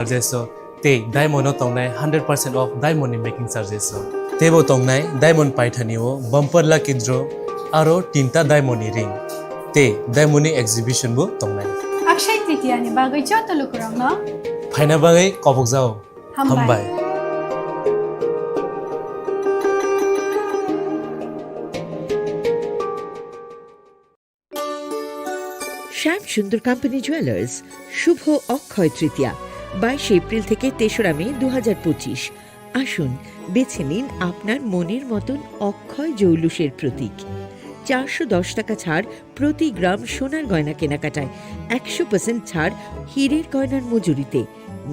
charges te diamond tongnai 100% of diamond making charges tebo tongnai diamond paithani o bumper lucky draw aro tinta diamond ring te diamond exhibition bo tongnai Akshaya Tritiya नि बागै चतलो कुराउन फाइना बागै कबक जाओ हामबाय শ্যাম সুন্দর company jewellers শুভ Akshaya Tritiya 22 April থেকে 3রা মে 2025। আসুন বেছে নিন আপনার মনের মতন অক্ষয় জৌলুসের প্রতীক। 410 টাকা ছাড় প্রতি গ্রাম সোনার গয়না কেনাকাটায়, 100% ছাড় হীরের গয়নার মজুরিতে,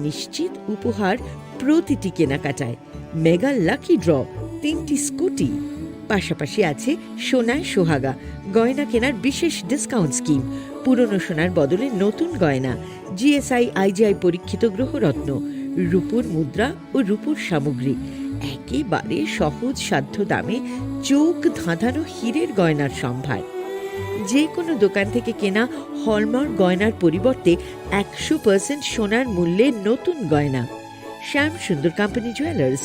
নিশ্চিত উপহার প্রতিটি কেনাকাটায়, মেগা লাকি ড্র 3টি স্কুটি, পাশাপাশি আছে সোনায় সোহাগা গয়না কেনার বিশেষ ডিসকাউন্ট স্কিম, পুরনো সোনার বদলে নতুন গয়না, জিএসআই আইজিআই পরীক্ষিত গ্রহরত্ন, রূপোর মুদ্রা ও রূপোর সামগ্রী, একেবারে সহজ সাধ্য দামে চোখ ধাঁধানো হীরের গয়নার সম্ভার। যে কোনো দোকান থেকে কেনা হলমার্ক গয়নার পরিবর্তে 100% সোনার মূল্যে নতুন গয়না। শ্যাম সুন্দর কোম্পানি জুয়েলার্স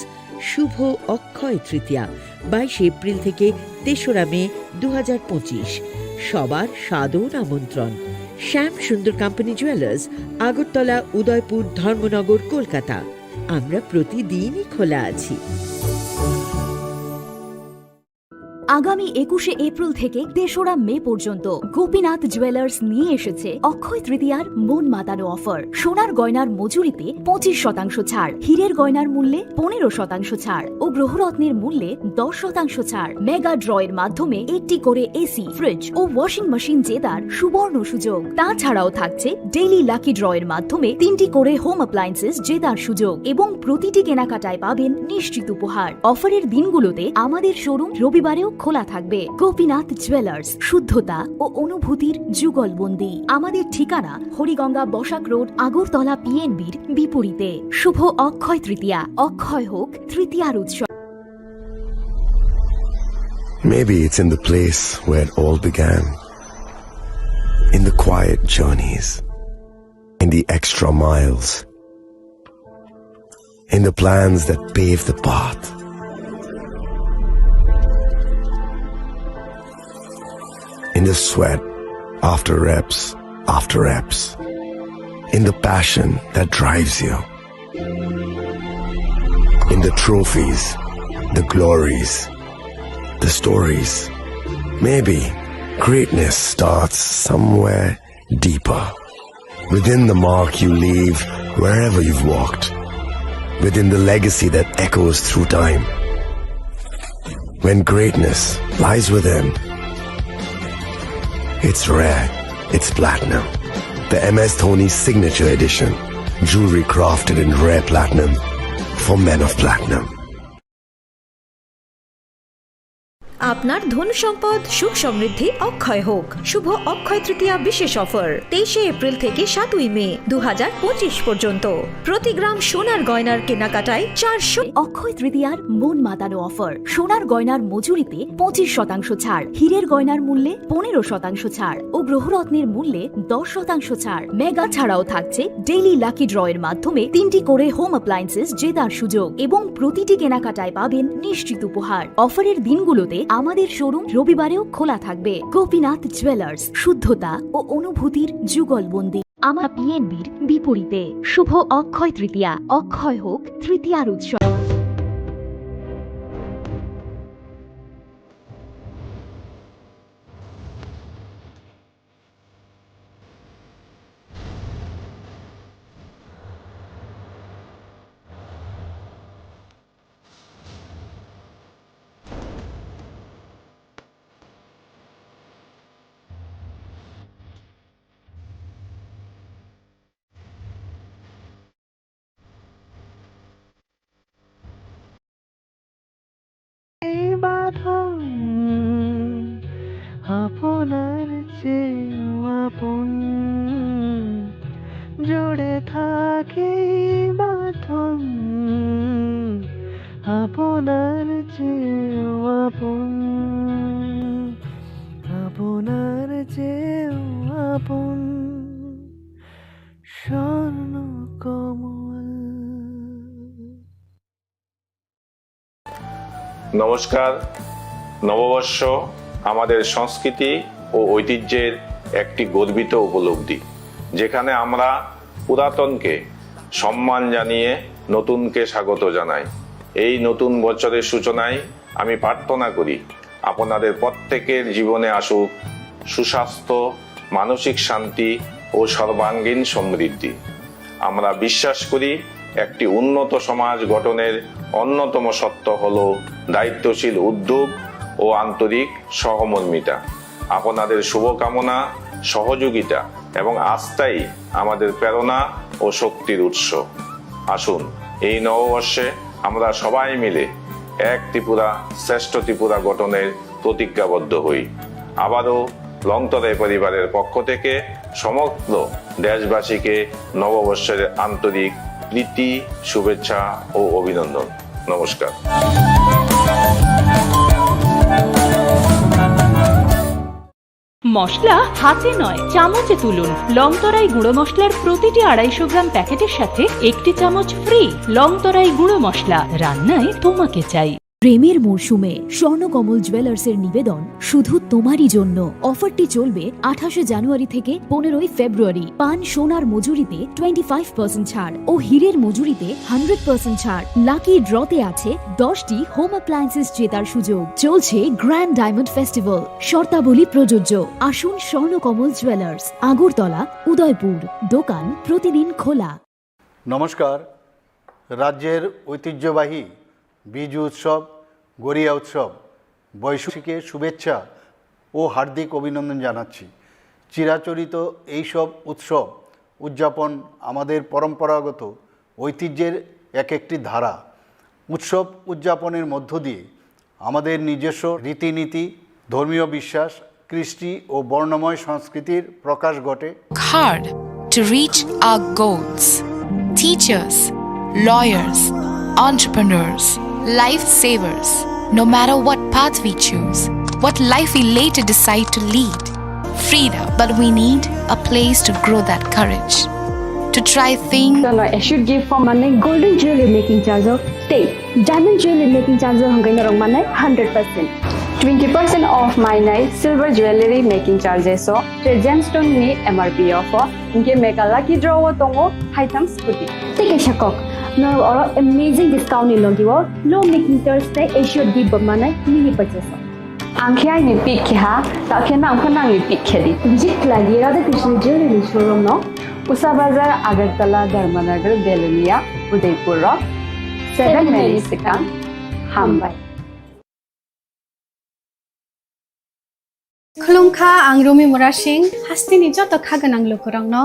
শুভ অক্ষয় তৃতীয়া 22 এপ্রিল থেকে 3রা মে 2025। সবার সাদর আমন্ত্রণ। শ্যাম সুন্দর কোম্পানি জুয়েলার্স, আগরতলা, উদয়পুর, ধর্মনগর, কলকাতা। আমরা প্রতিদিনই খোলা আছি। আগামী 21শে এপ্রিল থেকে 3রা মে পর্যন্ত গোপীনাথ জুয়েলার্স নিয়ে এসেছে অক্ষয় তৃতীয়ার মন মাতানো অফার। সোনার গয়নার মজুরিতে 25% ছাড়, হীরের গয়নার মূল্যে 15% ছাড় ও গ্রহরত্নের মূল্যে 10% ছাড়। মেগা ড্রয়ের মাধ্যমে একটি করে এসি, ফ্রিজ ও ওয়াশিং মেশিন জেতার সুবর্ণ সুযোগ। তাছাড়াও থাকছে ডেইলি লাকি ড্রয়ের মাধ্যমে 3টি করে হোম অ্যাপ্লায়েন্সেস জেতার সুযোগ এবং প্রতিটি কেনাকাটায় পাবেন নিশ্চিত উপহার। অফারের দিনগুলোতে আমাদের শোরুম রবিবারেও খোলা থাকবে। গোপীনাথ জুয়েলার্স, শুদ্ধতা ও অনুভূতির যুগলবন্দি। আমাদের ঠিকানা হরিগঙ্গা বসাক রোড, আগরতলা পিএনবির বিপরীতে। শুভ অক্ষয় তৃতীয়া, অক্ষয় হোক তৃতীয়ার উৎসব। Maybe it's in the place where it all began, in the quiet journeys, in the extra miles, in the plans that pave the path. In the sweat after reps, in the passion that drives you, in the trophies, the glories, the stories. Maybe greatness starts somewhere deeper, within the mark you leave wherever you've walked, within the legacy that echoes through time. When greatness lies within, it's rare, it's platinum. The MS Dhoni Signature Edition. Jewelry crafted in rare platinum for men of platinum. আপনার ধন সম্পদ সুখ সমৃদ্ধি অক্ষয় হোক। শুভ অক্ষয় তৃতীয়া বিশেষ offer 23 April থেকে 7 মে 2025 পর্যন্ত। প্রতি গ্রাম সোনার গয়নার কেনাকাটায় 400। অক্ষয় তৃতীয়ার মন মাতানো অফার। সোনার গয়নার মজুরিতে 25% ছাড়, হীরের গয়নার মূল্যে 15% ছাড় ও গ্রহরত্নের মূল্যে 10% ছাড়। মেগা ছাড়াও থাকছে ডেইলি লাকি ড্রয়ের মাধ্যমে 3টি করে হোম অ্যাপ্লায়েন্সেস জেতার সুযোগ এবং প্রতিটি কেনাকাটায় পাবেন নিশ্চিত উপহার। অফারের দিনগুলোতে আমাদের শোরুম রবিবারেও খোলা থাকবে। গোপীনাথ জুয়েলার্স, শুদ্ধতা ও অনুভূতির যুগলবন্দি। আমার পিএনবির বিপরীতে। শুভ অক্ষয় তৃতীয়া, অক্ষয় হোক তৃতীয়ার উৎসব। বাঁধন আপনার চেয়ে আপন, জুড়ে থাকে বাঁধন আপনার চেয়ে আপন, আপনার চেয়ে আপন। স্বর্ণ কমল নমস্কার। নববর্ষ আমাদের সংস্কৃতি ও ঐতিহ্যের একটি গর্বিত উপলব্ধি, যেখানে আমরা পুরাতনকে সম্মান জানিয়ে নতুনকে স্বাগত জানাই। এই নতুন বছরের সূচনায় আমি প্রার্থনা করি আপনাদের প্রত্যেকের জীবনে আসুক সুস্বাস্থ্য, মানসিক শান্তি ও সর্বাঙ্গীন সমৃদ্ধি। আমরা বিশ্বাস করি একটি উন্নত সমাজ গঠনের অন্যতম সত্য হল দায়িত্বশীল উদ্যোগ ও আন্তরিক সহমর্মিতা। আপনাদের শুভকামনা, সহযোগিতা এবং আস্থাই আমাদের প্রেরণা ও শক্তির উৎস। আসুন এই নববর্ষে আমরা সবাই মিলে এক ত্রিপুরা শ্রেষ্ঠ ত্রিপুরা গঠনের প্রতিজ্ঞাবদ্ধ হই। আবারও লংতরাই পরিবারের পক্ষ থেকে সমগ্র দেশবাসীকে নববর্ষের আন্তরিক প্রীতি, শুভেচ্ছা ও অভিনন্দন। নমস্কার। মশলা হাতে নয় চামচে তুলুন। লংতরাই গুঁড়ো মশলার প্রতিটি 250 গ্রাম প্যাকেটের সাথে 1টি চামচ ফ্রি। লংতরাই গুঁড়ো মশলা, রান্নায় তোমাকে চাই। প্রেমের মরশুমে স্বর্ণকমল জুয়েলার্সের নিবেদন শুধু তোমারই জন্য। অফারটি চলবে 28 জানুয়ারি থেকে 15 ফেব্রুয়ারি। পান সোনার মজুরিতে 25% ছাড় ও হীরের মজুরিতে 100% ছাড়। লাকি ড্রতে আছে 10টি হোম অ্যাপ্লায়েন্সেস জেতার সুযোগ। চলছে গ্র্যান্ড ডায়মন্ড ফেস্টিভ্যাল। শর্তাবলী প্রযোজ্য। আসুন স্বর্ণকমল জুয়েলার্স, আগরতলা, উদয়পুর। দোকান প্রতিদিন খোলা। নমস্কার। রাজ্যের ঐতিহ্যবাহী বিজু উৎসব, গড়িয়া উৎসব, বৈশাখীকে শুভেচ্ছা ও হার্দিক অভিনন্দন জানাচ্ছি। চিরাচরিত এইসব উৎসব উদযাপন আমাদের পরম্পরাগত ঐতিহ্যের এক একটি ধারা। উৎসব উদযাপনের মধ্য দিয়ে আমাদের নিজস্ব রীতিনীতি, ধর্মীয় বিশ্বাস, কৃষ্টি ও বর্ণময় সংস্কৃতির প্রকাশ ঘটে। Hard to reach our goals. Teachers, lawyers, entrepreneurs, lifesavers. No matter what path we choose, what life we later decide to lead. Freedom, but we need a place to grow that courage. To try things. I should give for money golden jewelry making charge of take. Diamond jewelry making charge of 100%. 20% off my night silver jewelry making charges so gemstone ni MRP offer. Inke make a lucky draw tongo item scooty. Take a shakok. No or amazing discount in logiwo. Low making Thursday I should give money mini purchase. Angkya ni pick ha, takena angkana ni pick khedi. Jit lagi Radha Krishna jewelry showroom no. Usa Bazar, Agartala, Dharmanagar, Belonia, Udaipur Rock, 7 Merisika, Hambai. खुलुमखा आं रुमि मुरासिं हास्तिनि जत खागोनां लोकरंनो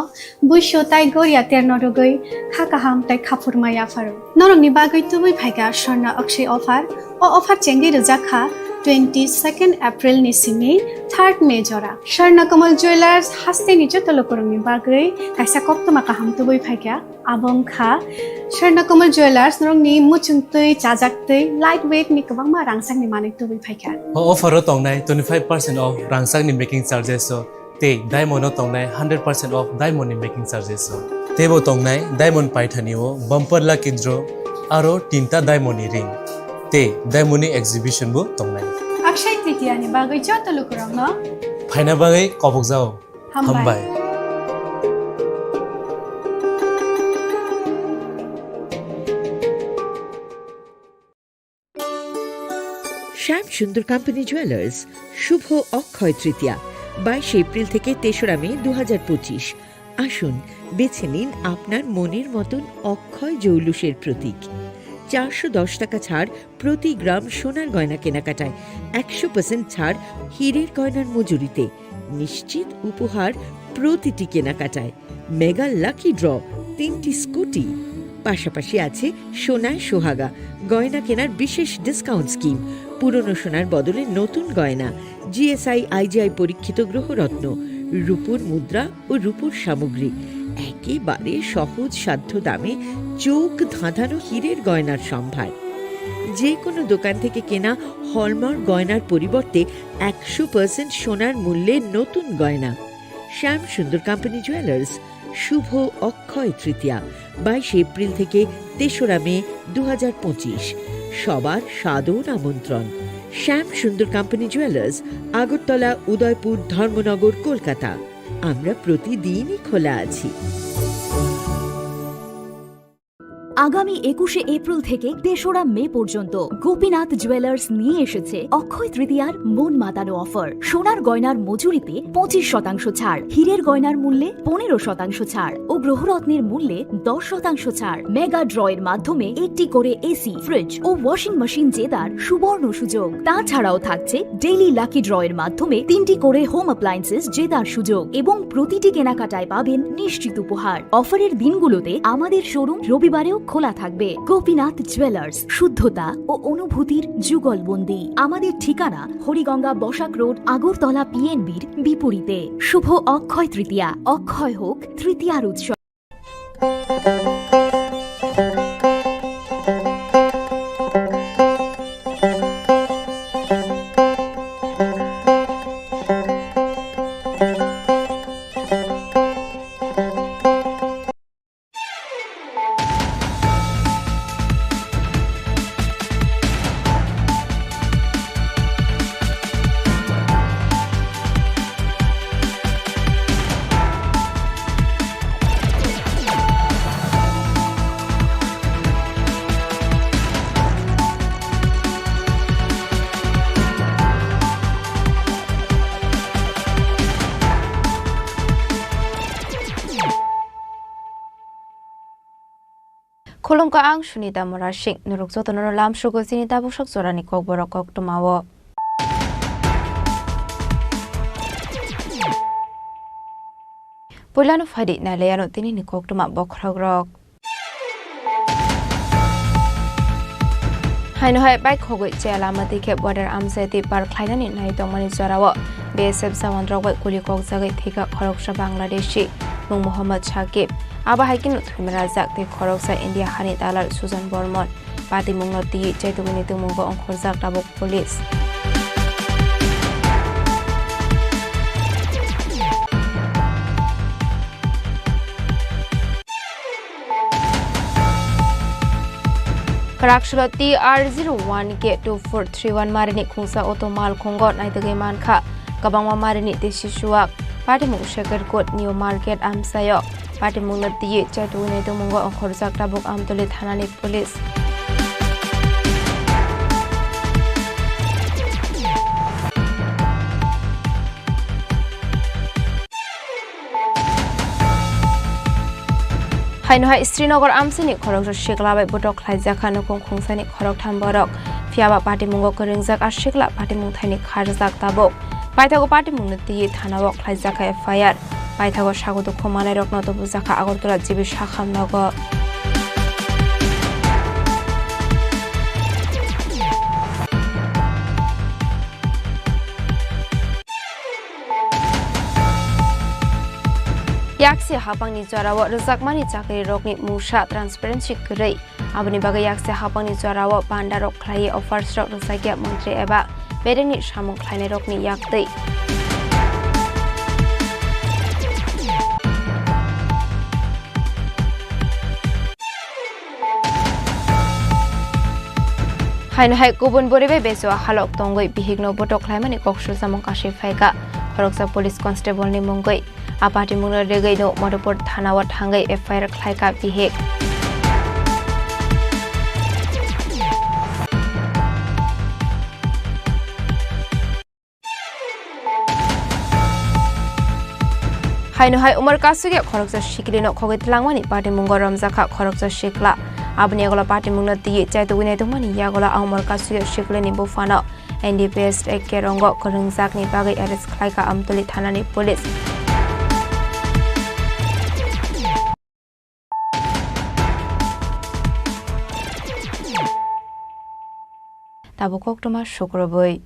बुइसो ताइ गरिया तेरनरगै खाकाहाम ताइ खाफुरमाया pharaoh नरंनि बागै तुबै फाइगा स्वर्ण अक्षय अफार ओ अफार चेंगि रजाखा 22 April नि सिमि 3 मे जरा स्वर्णकमल jewellers हास्तिनि जत लोकरंनि बागै काइसा कप्तमा काहाम तुबै फाइगा आबंखा स्वर्णकमल ज्वेलर्स नरंनि मुचुंतै चाजाक्तै लाइट वेट नि गोबांमा रांसांनि माने तुबै फाइगा अफारो तंनाय 25% ऑफ रांसांनि मेकिंग चार्जेस ते डायमंड तंनाय 100% ऑफ डायमंड मेकिंग चार्जेस तेबो तंनाय डायमंड पाइथानिओ बम्पर लाकी ड्र आरो 3टा डायमंड रिंग ते डायमंड एग्जिबिशन बो तंनाय अक्षय तृतीया नि बागै जत लोकरंनो फाइना बागै कबक जाओ हामबाय শ্যাম সুন্দর কোম্পানি জুয়েলার্স শুভ অক্ষয় তৃতীয়া 22 এপ্রিল থেকে 3রা মে 2025। আসুন বেছে নিন আপনার মনের মতন অক্ষয় জৌলুসের প্রতীক। 410 টাকা ছাড় প্রতি গ্রাম সোনার গয়না কেনাকাটায়, 100% ছাড় হীরের গয়নার মজুরিতে, নিশ্চিত উপহার প্রতিটি কেনাকাটায়, মেগা লাকি ড্র 3টি স্কুটি। পাশাপাশি আছে সোনায় সোহাগা গয়না কেনার বিশেষ ডিসকাউন্ট স্কিম, পুরনো সোনার বদলে নতুন গয়না, জিএসআই আইজিআই পরীক্ষিত গ্রহরত্ন, রূপোর মুদ্রা ও রূপোর সামগ্রী, একেবারে সহজ সাধ্য দামে চোখ ধাঁধানো হীরের গয়নার সম্ভার। যে কোনো দোকান থেকে কেনা হলমার্ক গয়নার পরিবর্তে 100% সোনার মূল্যে নতুন গয়না। শ্যাম সুন্দর কোম্পানি জুয়েলার্স শুভ অক্ষয় তৃতীয়া 22 এপ্রিল থেকে 3রা মে 2025। সবার সাদর আমন্ত্রণ। শ্যাম সুন্দর কোম্পানি জুয়েলার্স, আগরতলা, উদয়পুর, ধর্মনগর, কলকাতা। আমরা প্রতিদিনই খোলা আছি। আগামী 21শে এপ্রিল থেকে 3রা মে পর্যন্ত গোপীনাথ জুয়েলার্স নিয়ে এসেছে অক্ষয় তৃতীয়ার মন মাতানো অফার। সোনার গয়নার মজুরিতে 25% ছাড়, হীরের গয়নার মূল্যে 15% ছাড় ও গ্রহরত্নের মূল্যে 10% ছাড়। মেগা ড্রয়ের মাধ্যমে একটি করে এসি, ফ্রিজ ও ওয়াশিং মেশিন জেতার সুবর্ণ সুযোগ। তাছাড়াও থাকছে ডেইলি লাকি ড্রয়ের মাধ্যমে 3টি করে হোম অ্যাপ্লায়েন্সেস জেতার সুযোগ এবং প্রতিটি কেনাকাটায় পাবেন নিশ্চিত উপহার। অফারের দিনগুলোতে আমাদের শোরুম রবিবারেও খোলা থাকবে। গোপীনাথ জুয়েলার্স, শুদ্ধতা ও অনুভূতির যুগলবন্দি। আমাদের ঠিকানা হরিগঙ্গা বসাক রোড, আগরতলা পিএনবির বিপরীতে। শুভ অক্ষয় তৃতীয়া, অক্ষয় হোক তৃতীয়ার উৎসব। Kolongka ang Sunita Morashik, Nuruksoto Nolam Sugo Sinita Bushok Sorani Kogborok Tomawo. Pulano Fadi Naleano Tini Koktoma Bokrogrok. Haino Hai Bike Hogwit Chelamati kept water Amseti Park Klainan in Naitomani Zorawa, BSF Samandrawat Kulikok Zagit Tika Koroksha Bangladeshi, Mung Muhammad Shakib. Aba haikin Razak de Koroksa India Hanit Alar Susan Bormont, Pati Mungnoti, Chetuinitu Mungo on Korzak Tabuk Police. Karakshulati R01 Gate 2431 Marini Kungsa Otomal Kongot Naitagay Manka, Kabangwa Marini Deshishuak, Pati Mung Shaker Court New Market Amsayok. Pati Mungnati, Chetuinitu Mungo on Korzak Tabuk Amtolit Hanani Police. Hainohai Srinagar Amsini Korok Shikla by Botok Laizakano Kungsani Korok Tamborok, Fiaba Pati Mungo Koringzak Ashikla Pati Muntani Karzak Tabok, Paitago Pati Munati Tanawok Laizaka Fire. Paitago Shagoto Komane Roknoto Buzaka Agortura Jibi Shakam Nago. Yaksi Hapangni Zorawa, Razakmani Chakri Rokni Musha Transparency Kurai, Abani Baga Yaksi Hapangni Zorawa, Panda Rok Klai of First Rock Razaki Montri Eba, Bedeni Shamon Kleine Rokni Yakti. Hainohai Kubun Boribe Beso Halok Tongoi Bihigno Botok Limani Kokshu Samokashi Faika, Koroksa Police Constable ni Mungoi, Apati Muna Regaido, Motoport Tanawat Hangai, a fire Klaika Bihik. Hainohai Umar Kasuga, Koroksa Shikino Kogitlangwani, Pati Mungoram Zaka, Koroksa Shikla. Abniagola Pati Munati, Chetuinitumani, Yagola, Umar Kasuga, Shiklini Bufano, NDPS, Ekerongo, Korungzakni, Bagi, Eris Klaika, Amtolit Hanani Police. Tabukok Toma Shukrabui.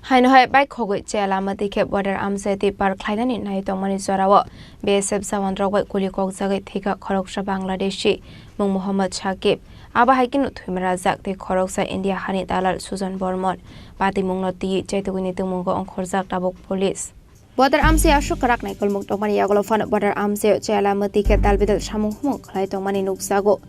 Hainohai Bike Hogwit Chelamati kept water Amseti Park Klainan in Naitomani Zorawa, BSF Samandrawat Kulikok Zagit Tika Koroksha Bangladeshi, Mung Muhammad Shakib. Aba haikin Razak de Koroksa India Hanit Alar Susan Bormont, Pati Mungnoti, Chetuinitu Mungo on Korzak Tabuk Police. Water Amsi Ashu Karak Naikol Muktomani Yagolofan, Water Amsi Chelamati Ketalbidal Shamuhmuk, Klaitomani Nuksago.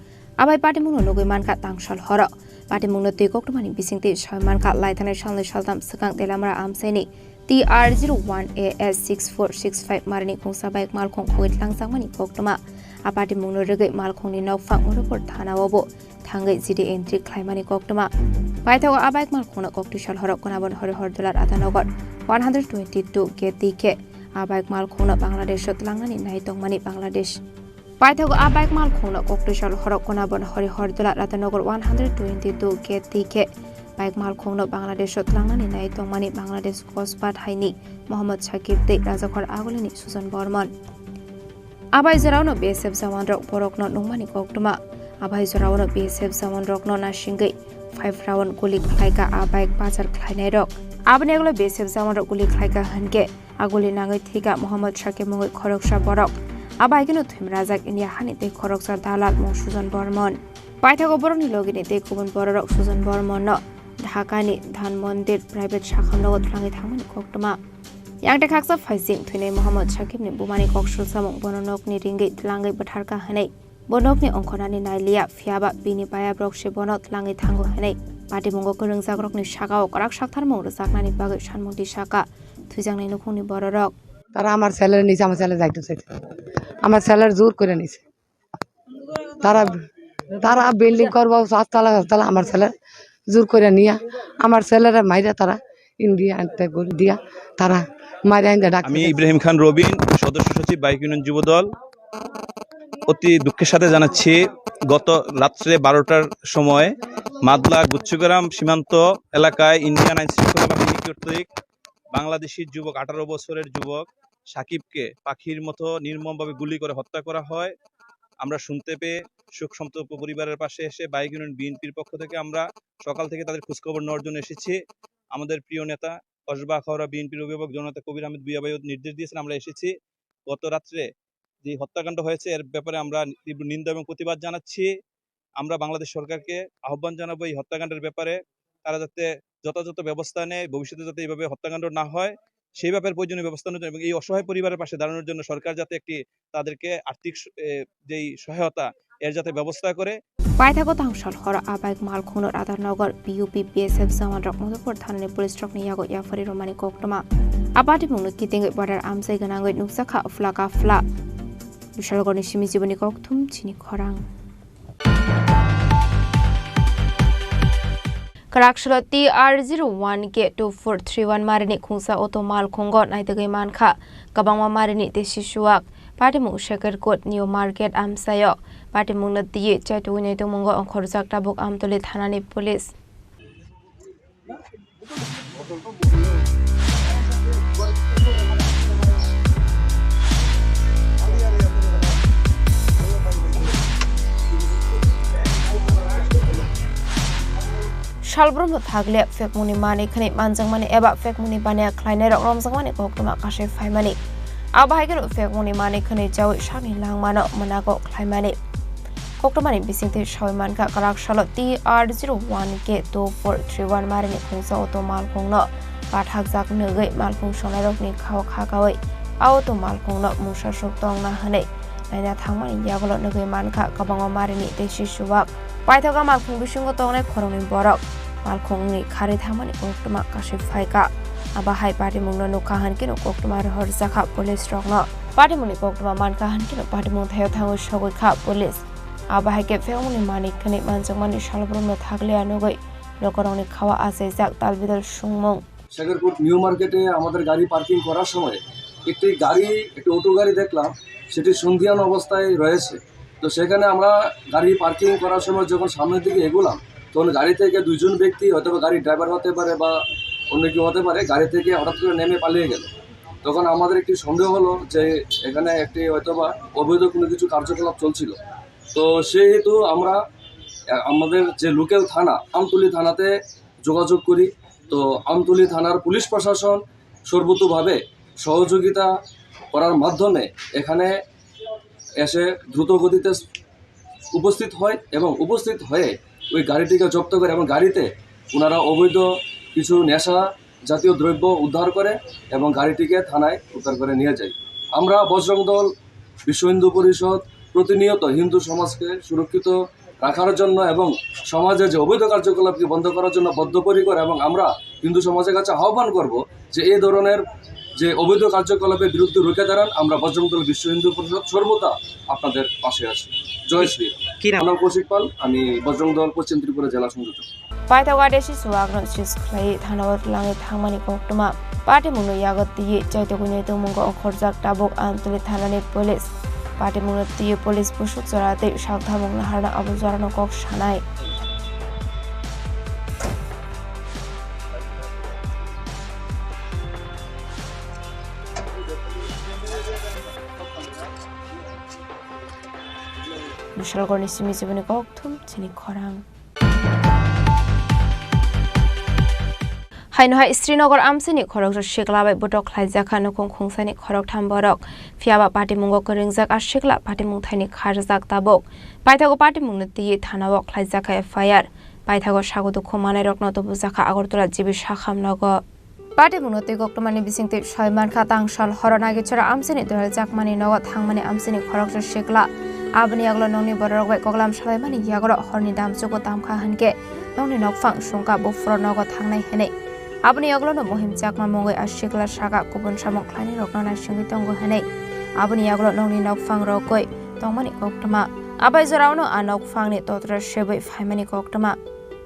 abai patimung nogoi manka tangshal horo patimung tui koktomani bisingti shoi manka laithanai shalnai shaltam sakang telamara amsaini TR01AS6465 marini khungsa baik malkhong khoi tlangsangmani koktoma apati mungno regai malkhongni nokfang moropor thana obo thangai jidi entry khlaimani koktoma paithago abaik malkhongna koktishal horok konabon hore hordolar atanagar 122 getike abaik malkhongna bangladesh tlangani naitongmani bangladesh paithago abaik malkhongna koktishal horok konabon hore hordolar atanagar 122 getike baik malkhongno Bangladesh tlangani nai tongmani Bangladesh Coast Guard haini Mohammad Shakib te Rajakhar Agolini Susan Borman abai jarauno BSF jawan rok borokno nongmani koktoma abai jarauno BSF jawan rokno nasingai 5 round guli khlaika abai bazar khlainai rok abne eglo BSF jawan rok guli khlaika hanke aguli nangai thika Mohammad Shakib mongoi khoroksa borok abai gino thim Rajak India hani te khoroksa dalal mo Susan Borman paithago borokni logini te kubun borok Susan Borman no Dhakani Dhan Mondir private shakham logot thlangai thangmani koktoma yangte khaksa faising thune Mohammad Shakib ni bumani kokshul samong bononok ni ringai thlangai batharka hanai bonok ni ongkhonani nailia fiaba bini paya brokshe bonok thlangai thango hanai pati mongo korang jagrok ni shakao korak shakthar mong saknani bagai shanmongti shaka thujangnai nukhungni bororok তারা আমার ছেলের নিচে আমার ছেলে যাইতে চাইছে আমার ছেলের জোর করে নিছে তারা তারা বিল্ডিং করবো 7 তলা আমার ছেলে জোর করে নিয়া আমার ছেলেরা মাইরা তারা ইন্ডিয়া আনতে দিয়া তারা মাইরা আনতে ডাক আমি ইব্রাহিম খান রবিন সদস্য সচিব বাইক ইউনিয়ন যুবদল অতি দুঃখের সাথে জানাচ্ছি গত রাত্রে 12টার সময় মাদলা গুচ্ছগ্রাম সীমান্ত এলাকায় ইন্ডিয়ান আইন শৃঙ্খলা বাহিনী কর্তৃক বাংলাদেশি যুবক 18 বছরের যুবক সাকিবকে পাখির মতো নির্মমভাবে গুলি করে হত্যা করা হয় আমরা শুনতে পেয়ে শোক সন্তপ্ত পরিবারের পাশে এসে বাইক ইউনিয়ন বিএনপির পক্ষ থেকে আমরা সকাল থেকে তাদের খোঁজখবর নেওয়ার জন্য এসেছি আমাদের প্রিয় নেতা কসবা খাওড়া বিএনপির অভিভাবক জননেতা কবির আহমেদ বিয়া ভাই নির্দেশ দিয়েছেন আমরা এসেছি গত রাত্রে যে হত্যাকাণ্ড হয়েছে এর ব্যাপারে আমরা তীব্র নিন্দা এবং প্রতিবাদ জানাচ্ছি আমরা বাংলাদেশ সরকারকে আহ্বান জানাবো এই হত্যাকাণ্ডের ব্যাপারে তারা যাতে যথাযথ ব্যবস্থা নেয় ভবিষ্যতে যাতে এইভাবে হত্যাকাণ্ড না হয় সেই ব্যাপারে প্রয়োজনীয় ব্যবস্থা নেওয়ার জন্য এবং এই অসহায় পরিবারের পাশে দাঁড়ানোর জন্য সরকার যাতে একটি তাদেরকে আর্থিক যেই সহায়তা এর যাতে ব্যবস্থা করে paithago tangshal hora abaik malkhongno Radarnagar PUP BSF jawan rok Mudhopur thanani police rok ni yago yafari romani koktoma apati mungno kiting border amsai ganangoi nuksakha flaka fla bishalgorni simi jiboni kokthum chini khorang Karakshalo TR01 ke 2431 marini khungsa auto malkhongo naidagai mankha kabangma marini desisuak Patimung Shaker Court New Market Amsayo Patimung na diye chaituine to mungo ang khorjak tabuk amtole thanani police Shalbrum thagle fek muni mani khani manjang mani eba fek muni bania khlainai rok romjang mani koktoma kashe faimani Abahaigen fek muni mani khani jawi shani langmano manago khlaimani koktomani bisingte shawaimanka karakshalo TR01 ke 2431 marini khungsa auto malkhongno pathak jak negai malkhong sonarokni khaw khakawai auto malkhongno musha soktongna hanai naina thangmani yagolo negai manka kabango marini deshi suwak paithaga malkhong bisingo tongnai khorongni borok malkhongni khari thangmani koktoma kashi phaika Abahai patimungno nukhahan kino koktoma horjakha police rokno patimungni koktoma mankahan kino patimung thayo thango sogoi kha police Abahai ke femuni manik khani manjangmani shalbrumno thagle anugoi lokorongni khawa asai jak talbidal sungmong Shekharpur new মার্কেটে আমাদের গাড়ি parking করার সময় একটি auto গাড়ি দেখলাম সেটি সন্ধিয়ান অবস্থায় রয়েছে তো সেখানে আমরা গাড়ি পার্কিং করার সময় যখন সামনের দিকে এগোলাম তখন গাড়ি থেকে দুইজন ব্যক্তি হয়তো গাড়ির ড্রাইভার হতে পারে বা অন্য কেউ হতে পারে গাড়ি থেকে হঠাৎ করে নেমে পালিয়ে গেল তখন আমাদের একটি সন্দেহ হলো যে এখানে একটি হয়তোবা অবৈধ কোনো কিছু কার্যকলাপ চলছিল তো সেহেতু আমরা আমাদের যে লোকাল থানা আমতলী থানাতে যোগাযোগ করি তো আমতলী থানার পুলিশ প্রশাসন সর্বতোভাবে সহযোগিতা করার মাধ্যমে এখানে এসে দ্রুত গতিতে উপস্থিত হয় এবং উপস্থিত হয়ে ওই গাড়িটিকে জব্দ করে এবং গাড়িতে ওনারা অবৈধ কিছু নেশা জাতীয় দ্রব্য উদ্ধার করে এবং গাড়িটিকে থানায় উদ্ধার করে নিয়ে যায় আমরা বজরং দল বিশ্ব হিন্দু পরিষদ প্রতিনিয়ত হিন্দু সমাজকে সুরক্ষিত রাখার জন্য এবং সমাজে যে অবৈধ কার্যকলাপকে বন্ধ করার জন্য বদ্ধপরিকর, এবং আমরা হিন্দু সমাজের কাছে আহ্বান করব যে এই ধরনের যে অবৈধ কার্যকলাপের বিরুদ্ধে রুখে দাঁড়ান। আমরা বজরং দল বিশ্ব হিন্দু পরিষদ সর্বদা আপনাদের পাশে আছি। জয় শ্রী রাম। নাম কৌশিক পাল, আমি বজরং দল পশ্চিম ত্রিপুরা জেলা সংযোজক। পাইথাগাদেশি সুয়াগ্ন সিসখ্লাই থানাবত লাঙে থাংমানি কক্তমা পার্টি মুনো यागत तिये चैतकुनि तमुंग अखरजाक टाबक आंतलिक थानानि पुलिस पार्टी मुनो तिये पुलिस बुसुक जराते सागथामुं हारना आबु जरानो कक सानाय बिशालगढ़नि सिमि जिबनि कक्थुम चिनि खरां हाइनहाय श्रीनगर आमसिनि खरक शेखलाबाय बटक लाइजाखा नखं खुंसानि खरक थामबरक फियाबा पार्टी मुंगो करिंजाक आ शेखला पार्टी मुंथाइनि खारजाक ताबक पाइथागो पार्टी मुंनो तिये थानाव लाइजाखा एफआईआर पाइथागो सागुदु खमानाय रत्न तबुजाखा आगरतला जिबि साखामनग पार्टी मुंनो ति गक्तमानि बिसिंति सयमानखा तांसाल हरनागे छरा आमसिनि दहल जाकमानि नग थांमानि आमसिनि खरक शेखला आबनि आगलो नंनि बररगय कगलाम सलायमानि यागरो हरनि दामजुगो तामखा हनके नंनि नगफां सुंका बुफुर नग थांनाय हेने आबनि अग्लोनो महिम चाकमा मंगै आशिकला सागा गुबुन सामक खानि रकना सिंगि तंगो हनै आबनि अग्लो नंनि नगफां रगै तंमानि कक्तमा आबाय जरावनो आ नगफांनि तत्र सेबै फाइमानि कक्तमा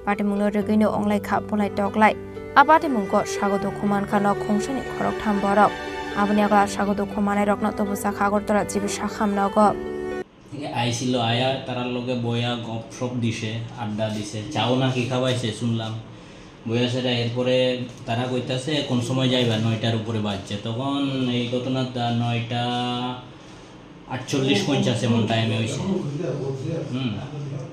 पार्टी मुंनो रगैनो अंलाय खा पलाय तगलाय आबाति मुंगो सागो दुखुमान खा न खुंसनि खरक थाम बरक आबनि अग्ला सागो दुखुमानाय रकन तबुसा खागरतरा जिबि साखाम नग আইছিল আয়া তারার লগে বয়া গপ সপ দিছে আড্ডা দিছে চাও না কি খাওয়াইছে শুনলাম বয়া সেটা এরপরে তারা কইতাছে কোন সময় যাইবা 9টার উপরে বাজছে তখন এই ঘটনা 9টা 48-50 এমন টাইমে হইছে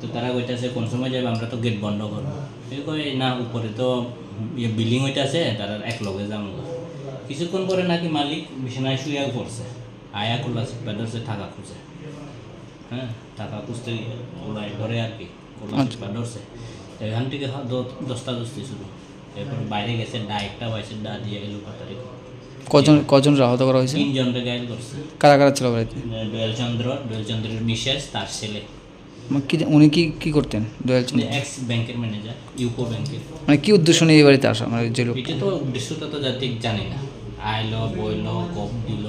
তো তারা কইতাছে কোন সময় যাইবা আমরা তো গেট বন্ধ করব এই কই না উপরে তো বিল্ডিং হইতাছে তারা এক লগে যামু কিছুক্ষণ পরে নাকি মালিক বিছানায় শুয়ে পড়ছে আয়া খোলা বেডরসে থাকা খুঁজে হ্যাঁ টাকা খুঁজতে ওলাই ধরে আর কি ওলা ধরছে এখান থেকে 10টা শুরু এরপর বাইরে গেছে একটা পাইছে দিয়ে এলো পাতারি কজন আহত করা হয়েছে 3 জনকে গায়েল করছে কারা কারা ছিল বাড়িতে দোয়েলচন্দ্রের মিসেস তার ছেলে উনি কি করতেন দোয়েলচন্দ্র এক্স ব্যাংকের ম্যানেজার ইউকো ব্যাংকের মানে কি উদ্দেশ্য নিয়ে এই বাড়িতে আসা মানে যে লোক এটা তো উদ্দেশ্যটা তো ঠিক জানি না আইলো বইলো গপ দিল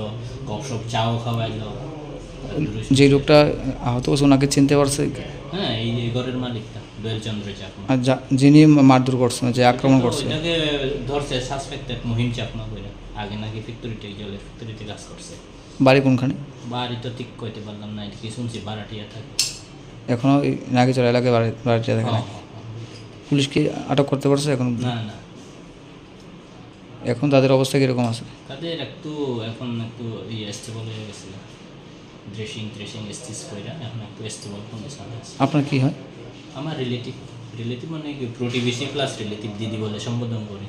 গপ সব চাও খাওয়াইলো যে লোকটা আহত হয়েছে ওনাকে চিনতে পারছে হ্যাঁ এই ঘরের মালিকটা দোয়েলচন্দ্র চাকমা আর যিনি মারধর করছেন যে আক্রমণ করছে এটাকে ধরছে সাসপেক্টেড মহিম চাকমা কইরা আগে নাকি ফ্যাক্টরিতে কাজ করছে বাড়ি কোনখানে বাড়ি তো ঠিক কইতে পারলাম না কি শুনছি ভাড়াটিয়া থাকে এখনো নাগেচর এলাকায় ভাড়াটিয়া থাকে না পুলিশ কি আটক করতে পারছে এখন না না এখন তাদের অবস্থা কিরকম আছে তাদের এখন একটু স্টেবল হয়ে গেছে ড্রেসিং স্টিচ কইরা এখন একটু স্টেবল কন্ডিশন আছে আপনার কি হয় আমার রিলেটিভ মানে কি প্রোটিভিসি প্লাস রিলেটিভ দিদি বলে সম্বোধন করি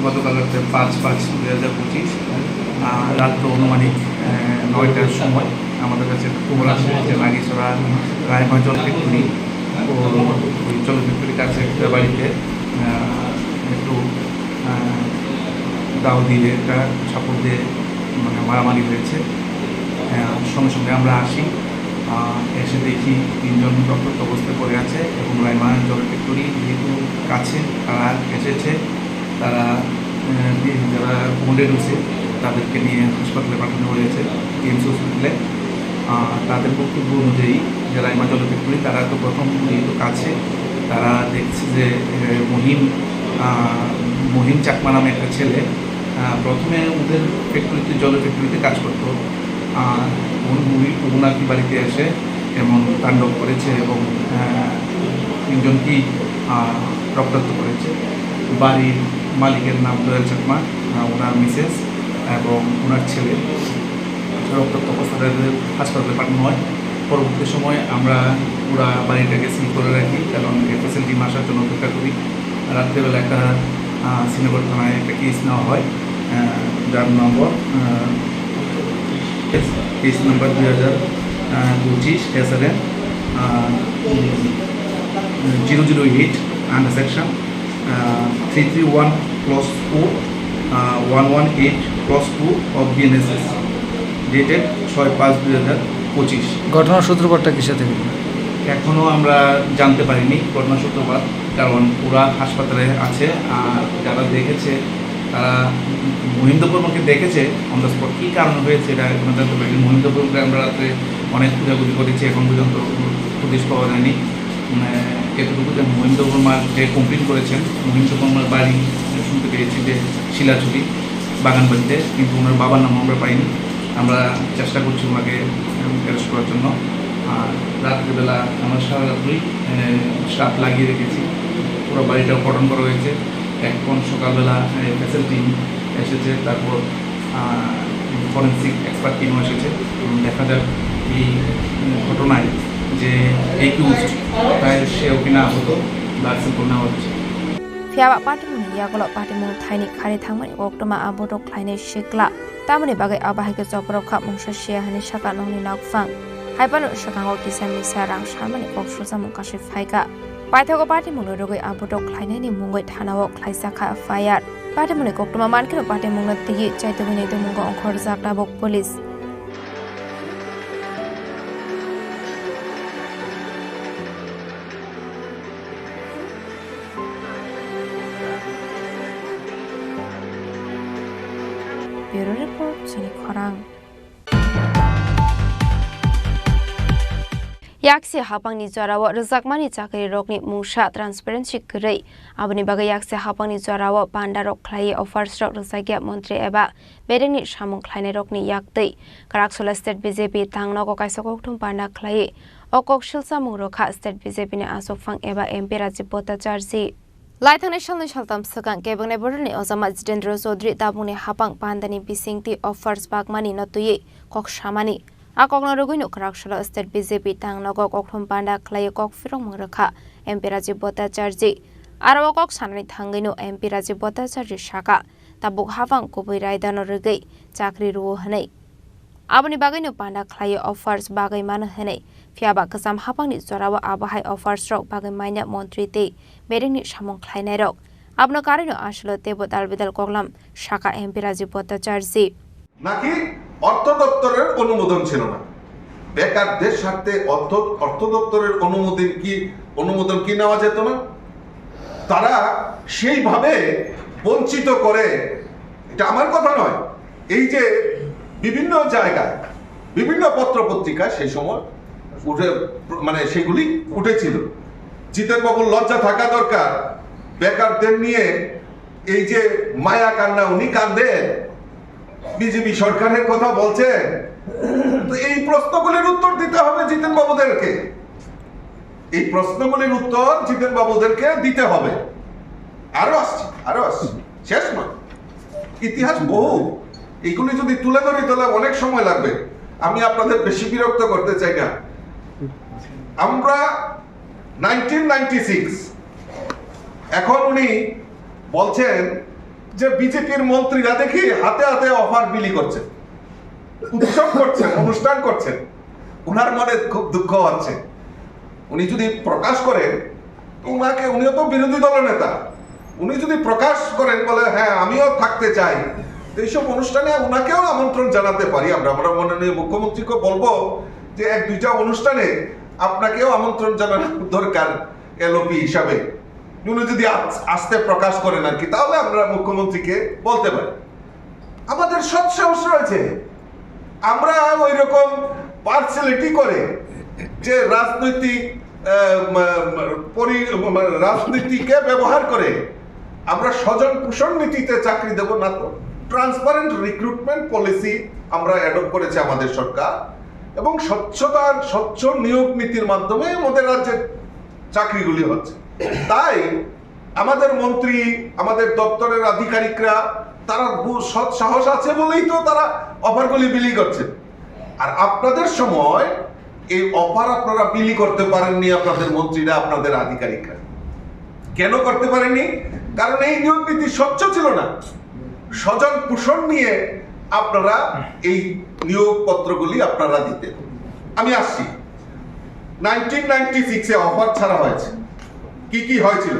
গতকাল 5/5/2025 রাত অনুমানিক 9টার সময় আমাদের কাছে খবর আসে যে নাগিছড়া রায়মা জলফ্যাক্টরি ও ওই জলফ্যাক্টরির কাছে একটা বাড়িতে একটু দাও দিয়ে একটা সাপোর্ট দিয়ে মানে মারামারি হয়েছে সঙ্গে সঙ্গে আমরা আসি এসে দেখি 3 জন রক্তাক্ত অবস্থায় পড়ে আছে এবং রায়মা জলফ্যাক্টরি যেহেতু কাছে তারা এসেছে তারা যারা কোমোডেড হয়েছে তাদেরকে নিয়ে হাসপাতালে পাঠানো হয়েছে টিএমসি হসপিটালে তাদের বক্তব্য অনুযায়ী যে রায়মা জলফ্যাক্টরি তারা তো প্রথম যেহেতু কাছে তারা দেখছে যে মহিম চাকমা নামে একটা ছেলে প্রথমে ওদের ফ্যাক্টরিতে জলফ্যাক্টরিতে কাজ করতো ওনাকি বাড়িতে এসে এমন তাণ্ডব করেছে এবং 3 জনকেই রক্তাক্ত করেছে বাড়ির মালিকের নাম দোয়েল চাকমা ওনার মিসেস এবং ওনার ছেলে রক্তাক্ত অবস্থায় হাসপাতালে পাঠানো হয় পরবর্তী সময় আমরা পুরা বাড়িটাকে সিল করে রাখি কারণ এফএসএল টিম আসার জন্য অপেক্ষা করি রাত্রেবেলা একটা শ্রীনগর থানায় একটা কেস নেওয়া হয় যার নম্বর case number 2025 SLN 008 and section 331/4 118/2 of BNSS dated 6/5/2025 ঘটনার সূত্রপাতটা কিসে থেকে এখনও আমরা জানতে পারিনি ঘটনা সূত্রপাত, কারণ ওরা হাসপাতালে আছে। আর যারা দেখেছে তারা মহিন্দর বর্মাকে দেখেছে অন দ্য স্পট। কী কারণ হয়েছে এটা এখনো জানতে পারিনি। মহিন্দর বর্মাকে আমরা রাত্রে অনেক খোঁজাখুঁজি করেছি, এখন পর্যন্ত হদিশ পাওয়া যায়নি। এতটুকু যে মহিন্দর বর্মার যে কমপ্লেন করেছেন, মহিন্দর বর্মার বাড়ি শুনতে পেরেছি যে শিলাছড়ি বাগানবাড়িতে, কিন্তু ওনার বাবার নাম আমরা পাইনি। আমরা চেষ্টা করছি ওনাকে অ্যারেস্ট করার জন্য। আর রাত্রিবেলা আমরা সারা রাত্রি স্টাফ লাগিয়ে রেখেছি, পুরো বাড়িটাও কর্ডন করা হয়েছে। এখন সকালবেলা ফ্যাসেল টিম এসেছে, তারপর ফরেন্সিক এক্সপার্ট টিমও এসেছে। দেখা যাক এই ঘটনায় যে একিউজড তাই সেও কিনা আহত ব্লাড স্যাম্পল নেওয়া হচ্ছে। ফিয়াবা পাটিমুনি ইয়াগল পাটিমুনি থাইনি খারি থাংমানি অক্টোমা আবদক খ্লাইনে শিকলা তামনি বাগै আবাহাইকে জবরखा মুংসা শিয়াহানি সাকা নংনি নাকফাং হাইপানো সাকাঙ্গো কিসান মিसा रां सारमानि कक्सुजा मुंकाशि फाइका पाइथागो पाटिमुनि रुगै आबदक ख्लाइनायनि मुंगै थानाव ख्लाइसाखा फायार पाटिमुनि कक्टमा मानखिनो पाटिमुंना तिगि चाइतोबिनै मुंगो अंखर जागदाबक police Bureau Report Sini Khorang Yaksi hapangni jarawa rejakmani chakri rokni mungsa transparency grai aboni bagai yaksi hapangni jarawa panda rok khlai offers rok rejagya mantri eba berengni samung khlaine rokni yaktei Karaksola state BJP tangno ko kaisa kokthum panda khlai okok silsa mungrokha state BJP ni asokfang eba MP Rajiv Bhattacharya Laithane shalni shaltam sakang kebongne borni Ozama Jitendra Chaudhary tabungni hapang pandani bisingti offers bagmani natui kok shamani Akokno rugino Karaksola state BJP tangnogo kokthum panda khlai kok firong mungrakha MP Rajiv Bhattacharya aro kok sanani thangino MP Rajiv Bhattacharya shaka tabuk hapang kubui raidano rugai chakri ruo hanai Aboni bagino panda khlai offers bagai mano hanai Fiaba kasam hapangni jorawa abahai offers rok bagai maina montri te berengni samung khlainai rok abno karino aslo tebo dalbidal koklam shaka MP Rajiv Bhattacharya নাকি অর্থ দপ্তরের অনুমোদন ছিল না বেকারদের স্বার্থে অর্থ দপ্তরের অনুমোদন কি নেওয়া যেত না তারা সেইভাবে বঞ্চিত করে এটা আমার কথা নয় এই যে বিভিন্ন জায়গায় বিভিন্ন পত্রপত্রিকা সেই সময় উঠে মানে সেগুলি উঠেছিল জিতেন বাবুর লজ্জা থাকা দরকার বেকারদের নিয়ে এই যে মায়া কান্না উনি কান্দেন বিজেপি সরকারের কথা বলছেন তো এই প্রশ্নগুলির উত্তর দিতে হবে জিতেন বাবুদেরকে এই প্রশ্নগুলির উত্তর জিতেন বাবুদেরকে দিতে হবে আরো আসছি শেষ নয় ইতিহাস বহু এইগুলি যদি তুলে ধরি তাহলে অনেক সময় লাগবে আমি আপনাদের বেশি বিরক্ত করতে চাই না আমরা 1996 এখন উনি বলছেন যে বিজেপির মন্ত্রীরা দেখি হাতে হাতে অফার বিলি করছেন উৎসব করছেন অনুষ্ঠান করছেন উনার মনে খুব দুঃখ হচ্ছে উনি যদি প্রকাশ করেন উনিও তো বিরোধী দলের নেতা উনি যদি প্রকাশ করেন বলে হ্যাঁ আমিও থাকতে চাই এইসব অনুষ্ঠানে উনাকেও আমন্ত্রণ জানাতে পারি আমরা মাননীয় মুখ্যমন্ত্রীকে বলবো যে এক দুইটা অনুষ্ঠানে আপনাকেও আমন্ত্রণ জানানো দরকার এলওপি হিসাবে উনি যদি আসতে প্রকাশ করেন আর কি তাহলে আমরা মুখ্যমন্ত্রীকে বলতে পারি আমাদের সৎ সাহস রয়েছে আমরা ওই রকম পার্সিয়ালিটি করে যে রাজনীতিকে ব্যবহার করে আমরা স্বজন পোষণ নীতিতে চাকরি দেব না তো ট্রান্সপারেন্ট রিক্রুটমেন্ট পলিসি আমরা অ্যাডপ্ট করেছে আমাদের সরকার এবং স্বচ্ছ নিয়োগ নীতির মাধ্যমে আমাদের রাজ্যের চাকরিগুলি হচ্ছে তাই আমাদের মন্ত্রী আমাদের দপ্তরের আধিকারিকরা তারা সৎ সাহস আছে বলেই তো তারা অফারগুলি বিলি করছেন আর আপনাদের সময় এই অফার আপনারা বিলি করতে পারেননি আপনাদের মন্ত্রীরা আপনাদের আধিকারিকরা কেন করতে পারেননি কারণ এই নিয়োগ নীতি স্বচ্ছ ছিল না স্বজন পোষণ নিয়ে আপনারা এই নিয়োগ পত্রগুলি আপনারা দিতেন আমি আসছি 1996 এ অফার ছাড়া হয়েছে কি হয়েছিল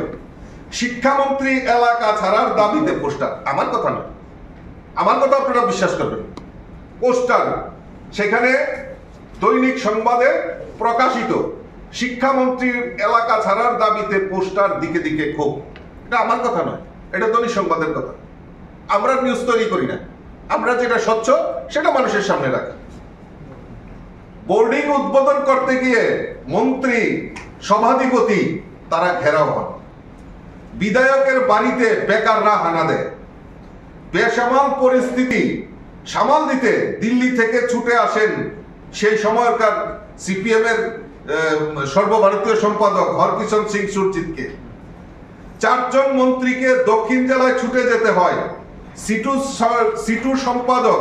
শিক্ষামন্ত্রী এলাকা ছাড়ার দাবিতে পোস্টার আমার কথা নয় আমার কথা আপনারা বিশ্বাস করবেন পোস্টার সেখানে দৈনিক সংবাদে প্রকাশিত শিক্ষামন্ত্রীর এলাকা ছাড়ার দাবিতে পোস্টার দিকে দিকে ক্ষোভ। এটা আমার কথা নয়, এটা দৈনিক সংবাদের কথা। আমরা নিউজ তৈরি করি না, আমরা যেটা স্বচ্ছ সেটা মানুষের সামনে রাখি। বোর্ডিং উদ্বোধন করতে গিয়ে মন্ত্রী, সভাধিপতি তারা ঘেরাও হন। বিধায়কের বাড়িতে বেকাররা হানা দেয়। বেসামাল পরিস্থিতি সামাল দিতে দিল্লি থেকে ছুটে আসেন সেই সময়কার সিপিএম এর সর্বভারতীয় সম্পাদক হরকিষণ সিং সুরজিৎকে। 4 জন মন্ত্রীকে দক্ষিণ জেলায় ছুটে যেতে হয়। সিটু সম্পাদক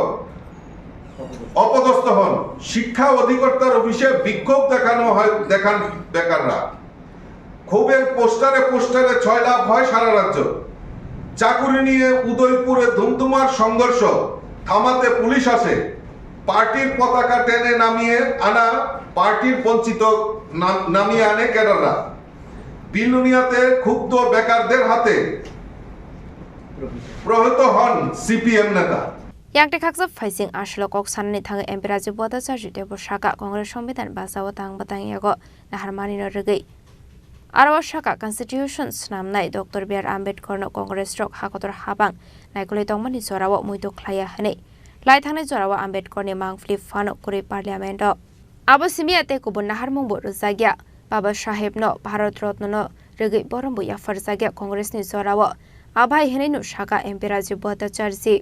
অপদস্থ হন। শিক্ষা অধিকর্তার অফিসে বিক্ষোভ দেখান বেকাররা। ক্ষোভের পোস্টারে 6 লাখ হয় সারা রাজ্য। চাকুরি নিয়ে উদয়পুরে ধুমধুমার সংঘর্ষ, থামাতে পুলিশ আসে। পার্টির পতাকা টেনে নামিয়ে আনে ক্যাডাররা। বিলুনিয়াতে ক্ষুব্ধ বেকারদের হাতে প্রহত হন সিপিএম নেতা। Yang dekhaksa facing ashlo kok sanni thang MP Raju Bota Charju de Boshaka Congress Sombidan Basawa tang batang yago naharmani no regai. Arwa Shaka Constitution snam nai Dr. B.R. Ambedkar no Congress stroke hakotor habang naikole tongmani zorawa muito klaya hane. Lai thane zorawa Ambedkar ni mang flip fano kuri parliament. Abo simiate kubun naharmung bo rozagya Baba Saheb no Bharat Ratna no regai borombo ya farzagya Congress ni zorawa abhai hene no Shaka MP Raju Bota Charji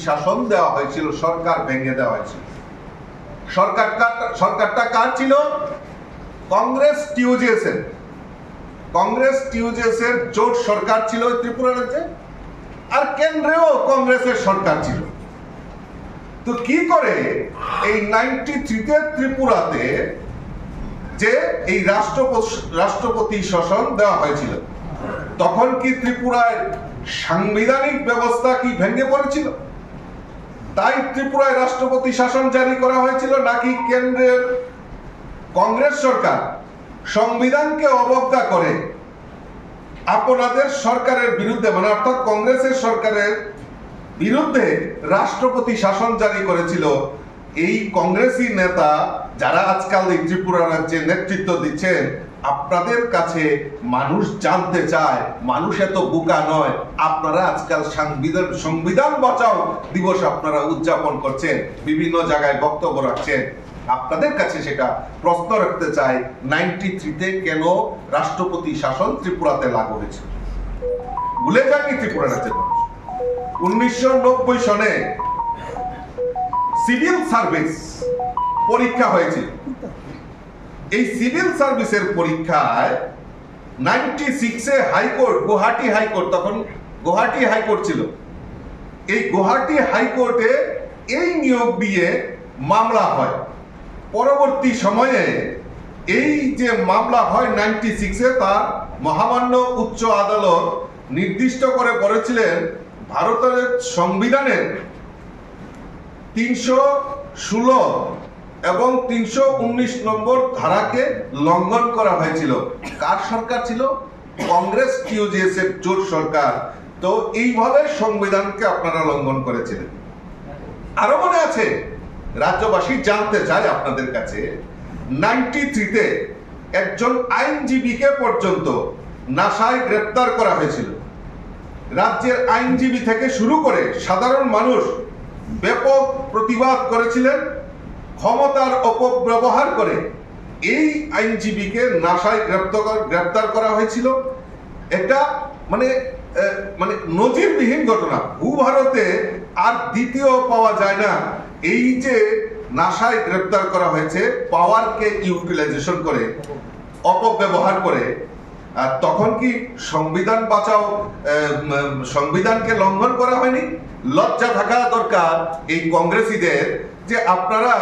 শাসন দেওয়া হয়েছিল, সরকার ভেঙে দেওয়া হয়েছিল। সরকারটা কার ছিল? কংগ্রেস টিউজেস এর জোট সরকার ছিল ত্রিপুরা রাজ্যে, আর কেন্দ্রেও কংগ্রেসের সরকার ছিল। তো কি করে এই 93-তে ত্রিপুরাতে যে এই রাষ্ট্রপতি শাসন দেওয়া হয়েছিল, তখন কি ত্রিপুরায় সাংবিধানিক ব্যবস্থা কি ভেঙে পড়েছিল? তাই ত্রিপুরায় রাষ্ট্রপতি শাসন জারি করা হয়েছিল, নাকি কেন্দ্রের কংগ্রেস সরকার সংবিধানকে অবজ্ঞা করে আপনাদের সরকারের বিরুদ্ধে, মানে অর্থাৎ কংগ্রেসের সরকারের বিরুদ্ধে রাষ্ট্রপতি শাসন জারি করেছিল? এই কংগ্রেসি নেতা যারা আজকাল এই ত্রিপুরা রাজ্যে নেতৃত্ব দিচ্ছেন, আপনাদের কাছে মানুষ জানতে চায়, মানুষ এত বোকা নয়। আপনারা আজকাল সংবিধান বাঁচাও দিবস আপনারা উদযাপন করছেন, বিভিন্ন জায়গায় বক্তব্য রাখছেন। আপনাদের কাছে সেটা প্রশ্ন রাখতে চাই, 93-তে কেন রাষ্ট্রপতি শাসন ত্রিপুরাতে লাগু হয়েছিল? ভুলে যায়নি ত্রিপুরা রাজ্যের মানুষ। 1990 সনে সিভিল সার্ভিস পরীক্ষা হয়েছিল। এই সিভিল সার্ভিসের পরীক্ষায় 96-এ হাইকোর্ট, গুয়াহাটি হাইকোর্ট, তখন গুয়াহাটি হাইকোর্ট ছিল, এই গুয়াহাটি হাইকোর্টে এই নিয়োগ দিয়ে মামলা হয়। পরবর্তী সময়ে এই যে মামলা হয় 96-এ, তার মহামান্য উচ্চ আদালত নির্দিষ্ট করে বলেছিলেন ভারতের সংবিধানের 316 এবং 319 নম্বর ধারাকে লঙ্ঘন করা হয়েছিল। কার সরকার ছিল? কংগ্রেস টিউজেস এর জোট সরকার। তো এইভাবে সংবিধানকে আপনারা লঙ্ঘন করেছিলেন। আরো মনে আছে, রাজ্যবাসী জানতে চায় আপনাদের কাছে, 93-তে একজন আইনজীবীকে পর্যন্ত নাসায় গ্রেপ্তার করা হয়েছিল। রাজ্যের আইনজীবী থেকে শুরু করে সাধারণ মানুষ ব্যাপক প্রতিবাদ করেছিলেন। ক্ষমতার অপব্যবহার করে এই আইনজীবীকে নাসায় গ্রেপ্তার করা হয়েছিল। এটা মানে নজিরবিহীন ঘটনা। ভূভারতে আর দ্বিতীয় পাওয়া যায় না। এই যে নাসায় গ্রেপ্তার করা হয়েছে, পাওয়ারকে ইউটিলাইজেশন করে, অপব্যবহার করে। আর তখন কি সংবিধান বাঁচাও, সংবিধানকে লঙ্ঘন করা হয়নি? লজ্জা থাকা দরকার এই কংগ্রেসীদের, যে আপনারা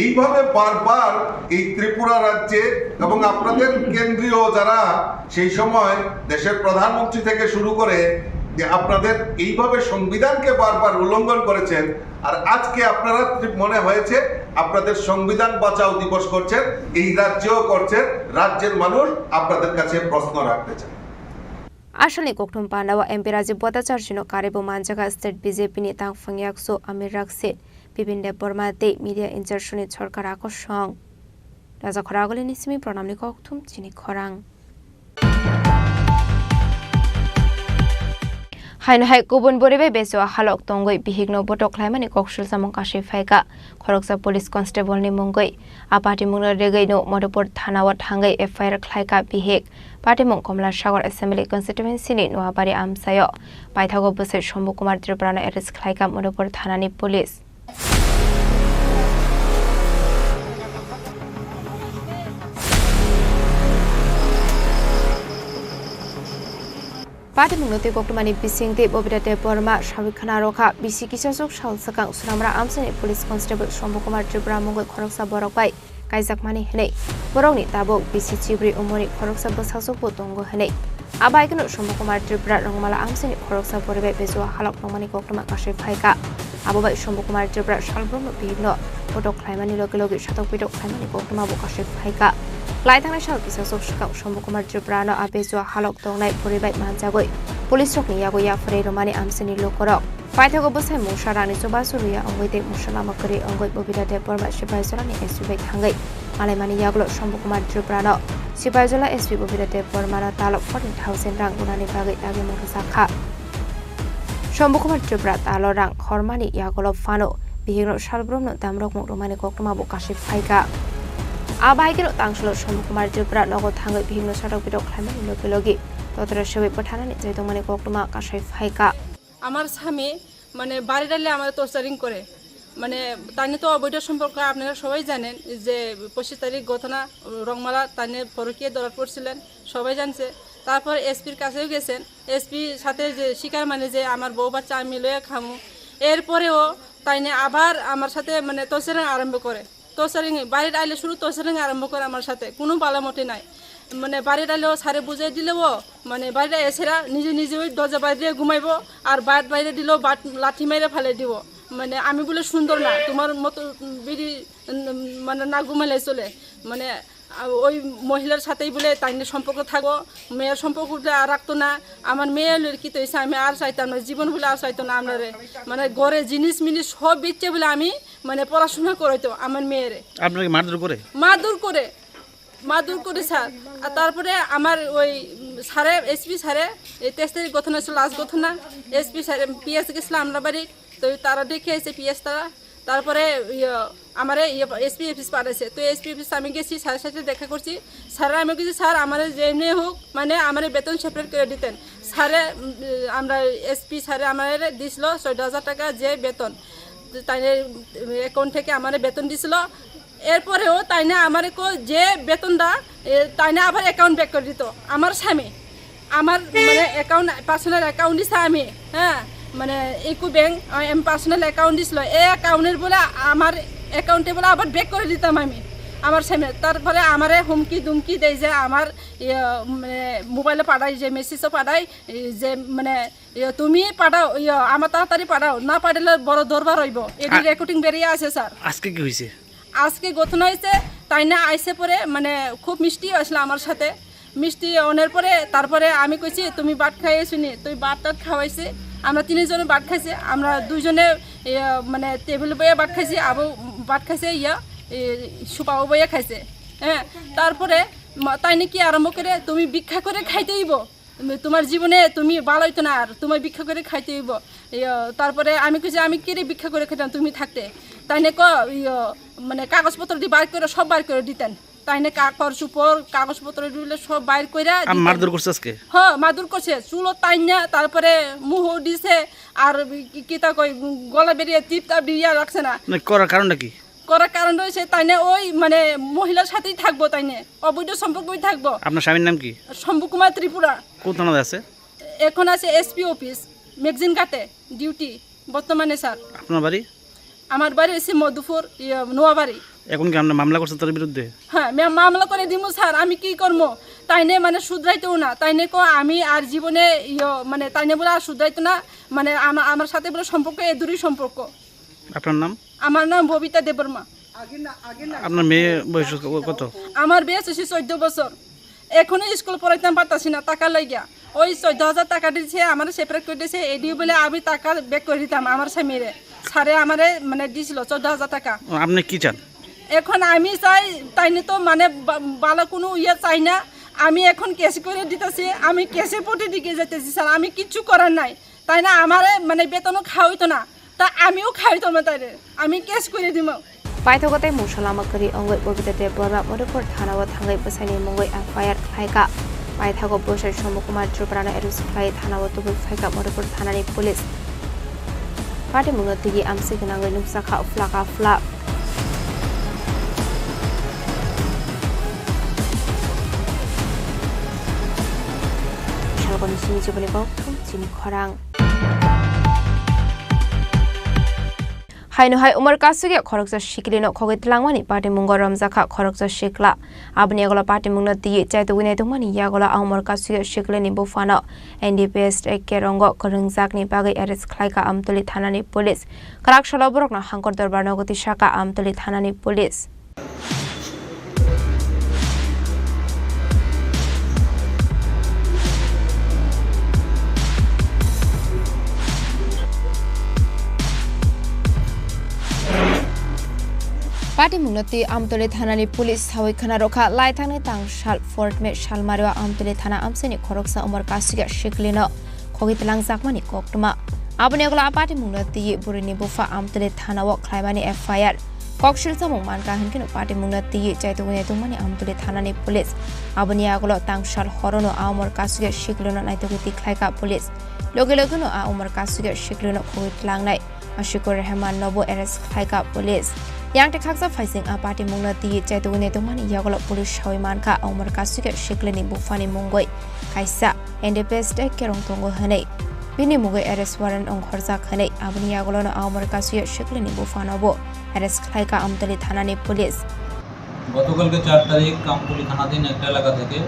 এইভাবে বারবার এই ত্রিপুরা রাজ্যে এবং আপনাদের কেন্দ্রীয় যারা সেই সময় দেশের প্রধানমন্ত্রী থেকে শুরু করে, যে আপনাদের এইভাবে সংবিধানকে বারবার উল্লঙ্ঘন করেছেন। আর আজকে আপনারা মনে হয়েছে আপনাদের সংবিধান বাঁচাও দিবস করছেন, এই রাজ্যেও করছেন। রাজ্যের মানুষ আপনাদের কাছে প্রশ্ন রাখতে চায়। Ashalni koktum pandawa MP Raju Bota Charju no Karibu Manjaga State BJP ni tang Fangyakso Amir Raksit Bibin Dev Burma de media insertion in Sorkar Akoshong রাজা খরাগলে নিসিমি প্রণামনি ককথুম চিনি খরাং হাইন হাই গুবুন বরিবে বেসো হালক তঙ্গই বিহিগ্ন বটক লাইমানি ককসুল সামং কাশি ফাইকা খরকসা police constable ni mungoi apati mungna regei no Madhupur thanawat hangai FIR khlaika bihik party mung Komla Sagar Assembly constituency ni Noabari amsayo paithago bose Shombu Kumar Tripurana arrest khlaika Madhupur thanani police Party mungnote koktumani bisingte bobidate borma shawikhana rokha bisi kisasok shalsakang suramra amsani police constable Shombu Kumar Tripura mungoi khoroksa borokbai kaijakmani henei borokni tabok bisi chibri umoni khoroksa bosasok botongo henei abaikno Shombu Kumar Tripura rongmala amsani khoroksa boribe bezwa halok nomani koktuma kashi phaika abobai Shombu Kumar Tripura shalbrono bihno botok khlaimani loge shatok bidok khlaimani koktuma bokashi phaika Laitang Nashal Kisasok Shikau Shombu Kumar Tripura no abezwa halok tongnai poribai manjagoi police rokni yagoya frei romani amsani lokorok paithago bosai musharani sobasuruya ongoite mushalama kori ongoi bobidate porma sipaizolani SB thangai malaimani yaglo Shombu Kumar Tripura no sipaizola SB bobidate porma no talok 14,000 rang gunani bagai age morsakha Shombu Kumar Tripura talo rang hormani yagolo fano bihigno shalbrom no damrok romani koktuma bokashi phaika আবাইকের তাংশল Shombu Kumar Tripura নগদ থাঙ্গই বিভিন্ন সড়ক বিরক খাইমানি লোকে ততরা সবাই পাঠানানি জয়তো মানে কোকটুমা কাশাই ফাইকা আমার স্বামী মানে বাড়ি ডালে আমার টর্চারিং করে মানে তাইনে তো অবৈধ সম্পর্ক আপনারা সবাই জানেন যে 25 তারিখ ঘটনা রংমালা তাইনে পরকীয় দরার পড়ছিলেন সবাই জানছে তারপর এসপির কাছেও গেছেন এসপি সাথে যে শিকার মানে যে আমার বউ বাচ্চা আমি লয়ে খামু এরপরেও তাইনে আবার আমার সাথে মানে টর্চারিং আরম্ভ করে টর্চারিং বাড়ির আইলে শুরু টর্চারিং আরম্ভ করে আমার সাথে কোনো বালামতি নাই মানে বাড়ির আইলেও সারে বুঝাই দিলেও মানে বাড়িতে এসেরা নিজে ওই দরজা বাইরে ঘুমাইব আর বাইরে দিলেও লাঠি মেরে ফেলে দিব মানে আমি বলে সুন্দর না তোমার মতো বিড়ি মানে না ঘুমাইলে চলে মানে ওই মহিলার সাথেই বলে তাইনে সম্পর্ক থাকো মেয়ের সম্পর্ক রাখতো না আমার মেয়ে কি তো এসে আমি আর চাইতাম না জীবন বলে আর চাইতো না আপনারে মানে ঘরে জিনিস মিনিস সব বেচে বলে আমি মানে পড়াশোনা করাইতো আমার মেয়েরে আপনাকে মারধর করে স্যার আর তারপরে আমার ওই স্যারে এসপি স্যারে এই 23 তারিখ ঘটনা ছিল লাস্ট ঘটনা এসপি স্যারে পিএস গেছিলাম আমরা বাড়ি তো তারা দেখে এসে পিএস তারপরে আমার এসপি অফিস পাঠাইছে তো এসপি অফিস আমি গেছি স্যারের সাথে দেখা করছি স্যাররা আমি গেছি স্যার আমার যেমনি হোক মানে আমার বেতন সেপারেট করে দিতেন স্যারে আমরা এসপি স্যারে আমার দিছিল 14,000 টাকা যে বেতন তাইনে অ্যাকাউন্ট থেকে আমার বেতন দিছিল এরপরেও তাইনে আমার যে বেতনটা তাইনে আবার অ্যাকাউন্ট ব্যাক করে দিত আমার স্বামী আমার মানে অ্যাকাউন্ট পার্সোনাল অ্যাকাউন্ট দিছে আমি হ্যাঁ মানে ইকো ব্যাংক পার্সোনাল অ্যাকাউন্ট দিছিল এই অ্যাকাউন্টের বলে আমার অ্যাকাউন্টে বলে আবার ব্যাক করে দিতাম আমি আমার স্বামী তারপরে আমারে হুমকি দুমকি দেয় যে আমার মানে মোবাইলে পাঠাই যে মেসেজও পাঠাই যে মানে তুমি পাঠাও আমার তাড়াতাড়ি পাঠাও না পাঠালে বড় দরবার হইব এটি রেকর্ডিং বেরিয়ে আছে স্যার আজকে কি হয়েছে আজকে ঘটনা হয়েছে তাই না আইসে পরে মানে খুব মিষ্টি আসলো আমার সাথে মিষ্টি অনের পরে তারপরে আমি কইছি তুমি বাট খাইয়েছি নি তুই বাট খাওয়াইছি আমরা 3 জনে বাট খাইছি আমরা 2 জনে মানে টেবিল বইয়ে বাট খাইছি আবু বাট খাইছে সুপাও বইয়ে খাইছে হ্যাঁ তারপরে তাই নাকি আরম্ভ করে তুমি ভিক্ষা করে খাইতে হইব তোমার জীবনে তুমি ভালো হইতো না আর তোমার ভিক্ষা করে খাইতে হইব তারপরে আমি কইছি আমি কি রে ভিক্ষা করে খাইতাম তুমি থাকতে তাই না মানে কাগজপত্র দিয়ে বাইর করে সব বাইর করে দিতেন তাই না কাগজপত্র দিলে সব বাইর করে মারধর করছে আজকে হ্যাঁ মারধর করছে চুলো তাই না তারপরে মুহ দিছে আর কি তা কই গলা বেরিয়ে টিপটা দিয়ে রাখছে না করার কারণটা কি করার কারণ রয়েছে তাই না ওই মানে মহিলার সাথেই থাকবো তাই না অবৈধ সম্পর্কই থাকবো আপনার স্বামীর নাম কি শম্ভু কুমার ত্রিপুরা কোন থানাতে আছে এখন আছে এসপি অফিস ম্যাগজিন ঘাটে ডিউটি বর্তমানে স্যার আপনার বাড়ি আমার বাড়ি এসে মধুপুর নোয়াবাড়ি এখন কি আমরা মামলা করছেন তার বিরুদ্ধে হ্যাঁ মামলা করে দিব স্যার আমি কি করবো তাইনে মানে শুধরাইতেও না তাইনে আমি আর জীবনে মানে তাইনে বলে আর শুধরাইতো না মানে আমার সাথে বলে সম্পর্ক এদুরই সম্পর্ক আপনার নাম আমার নাম ববিতা দেববর্মা আপনার মেয়ে বয়স কত আমার বয়স হচ্ছে 14 বছর এখনো স্কুল পড়াইতাম পারতাছি না টাকা লাগিয়া ওই 14,000 টাকা দিয়েছে আমার সেপারেট করে দিয়েছে এডি বলে আমি টাকা ব্যাক করে দিতাম আমার স্বামীরে স্যারে আমারে মানে দিছিল 14,000 টাকা আপনি কি চান এখন আমি চাই তাই না তো মানে ভালো কোনো ইয়ে চাই না, আমি এখন কেস করে দিতেছি, আমি কেসের প্রতি দিকে যেতেছি স্যার, আমি কিচ্ছু করার নাই তাই না, আমার মানে বেতনও খাওয়াইতো না, তা আমিও খাওয়াইতো না তাই আমি কেস করে দিব। পাইথগতে মুসলামাকরি অঙ্গই ববিতে বরমা মধুপুর থানাও থাঙ্গাই বসাইনি মঙ্গই এফআইআর খাইকা পাইথাগো বসাই সমকুমার ত্রিপুরানা এরুস খাই থানাও তুবুই ফাইকা মধুপুর থানানি পুলিশ পার্টি মুঙ্গতিগি আমসি গনাঙ্গই নুকসাখা ফ্লাকা ফ্লা শালগনি সিনি জীবনী গৌতম চিনি খরাং হাইনো হাই উমর কাসুগে খরকজা শিকলিনো খগৈতলাংমানি পার্টি মুঙ্গ রমজাখা খরকজা শিকলা আবনি আগলা পার্টি মুংনা দিয়ে চাইতো গুনাই দংমানি ইয়াগলা আমর কাসুগে শিকলিনি বুফানো এনডিপিএস একে রঙ্গ করংজাকনি বাগै এরেস্ট খাইকা আমতলি থানানি পুলিশ কারাকশলা বরকনা হাঙ্কর দরবার নগতি শাখা আমতলি থানানি পুলিশ पार्टी मुंगनती आमतले थानानि पुलिस सावै खाना रखा लाई थांने तां साल फोर्ट में सालमारिवा आमतले थाना आमसेनि खरकसा उमर कासिगा शिकलिनो खगितलां जाकमानि कोक्टमा आबनि अगला पार्टी मुंगनती बुरिनि बुफा आमतले थानाव ख्लाइमानि एफआईआर कक्सिल समु मानका हनकिनो पार्टी मुंगनती चाइतुगनि तुमानि आमतले थानानि पुलिस आबनि अगला तां साल हरनो उमर कासिगा शिकलिनो नाइतुगति ख्लाइका पुलिस लगे लगनो उमर कासिगा शिकलिनो खगितलांनाय आशिकुर रहमान नबो एरेस्ट ख्लाइका police yang te khaksa faising a party mungna ti chaitugune tomani yagolo police hoi manka umar kasuge shikleni bufani mungoi kaisa ndps te kerong tongo hanei bini mugoi arrest warrant ong khorja khanei abni yagolo na umar kasuge shikleni bufano bo arrest khlaika amtali thanani police গতকালকে 4 তারিখ আমতলী থানাধীন একটা এলাকা থেকে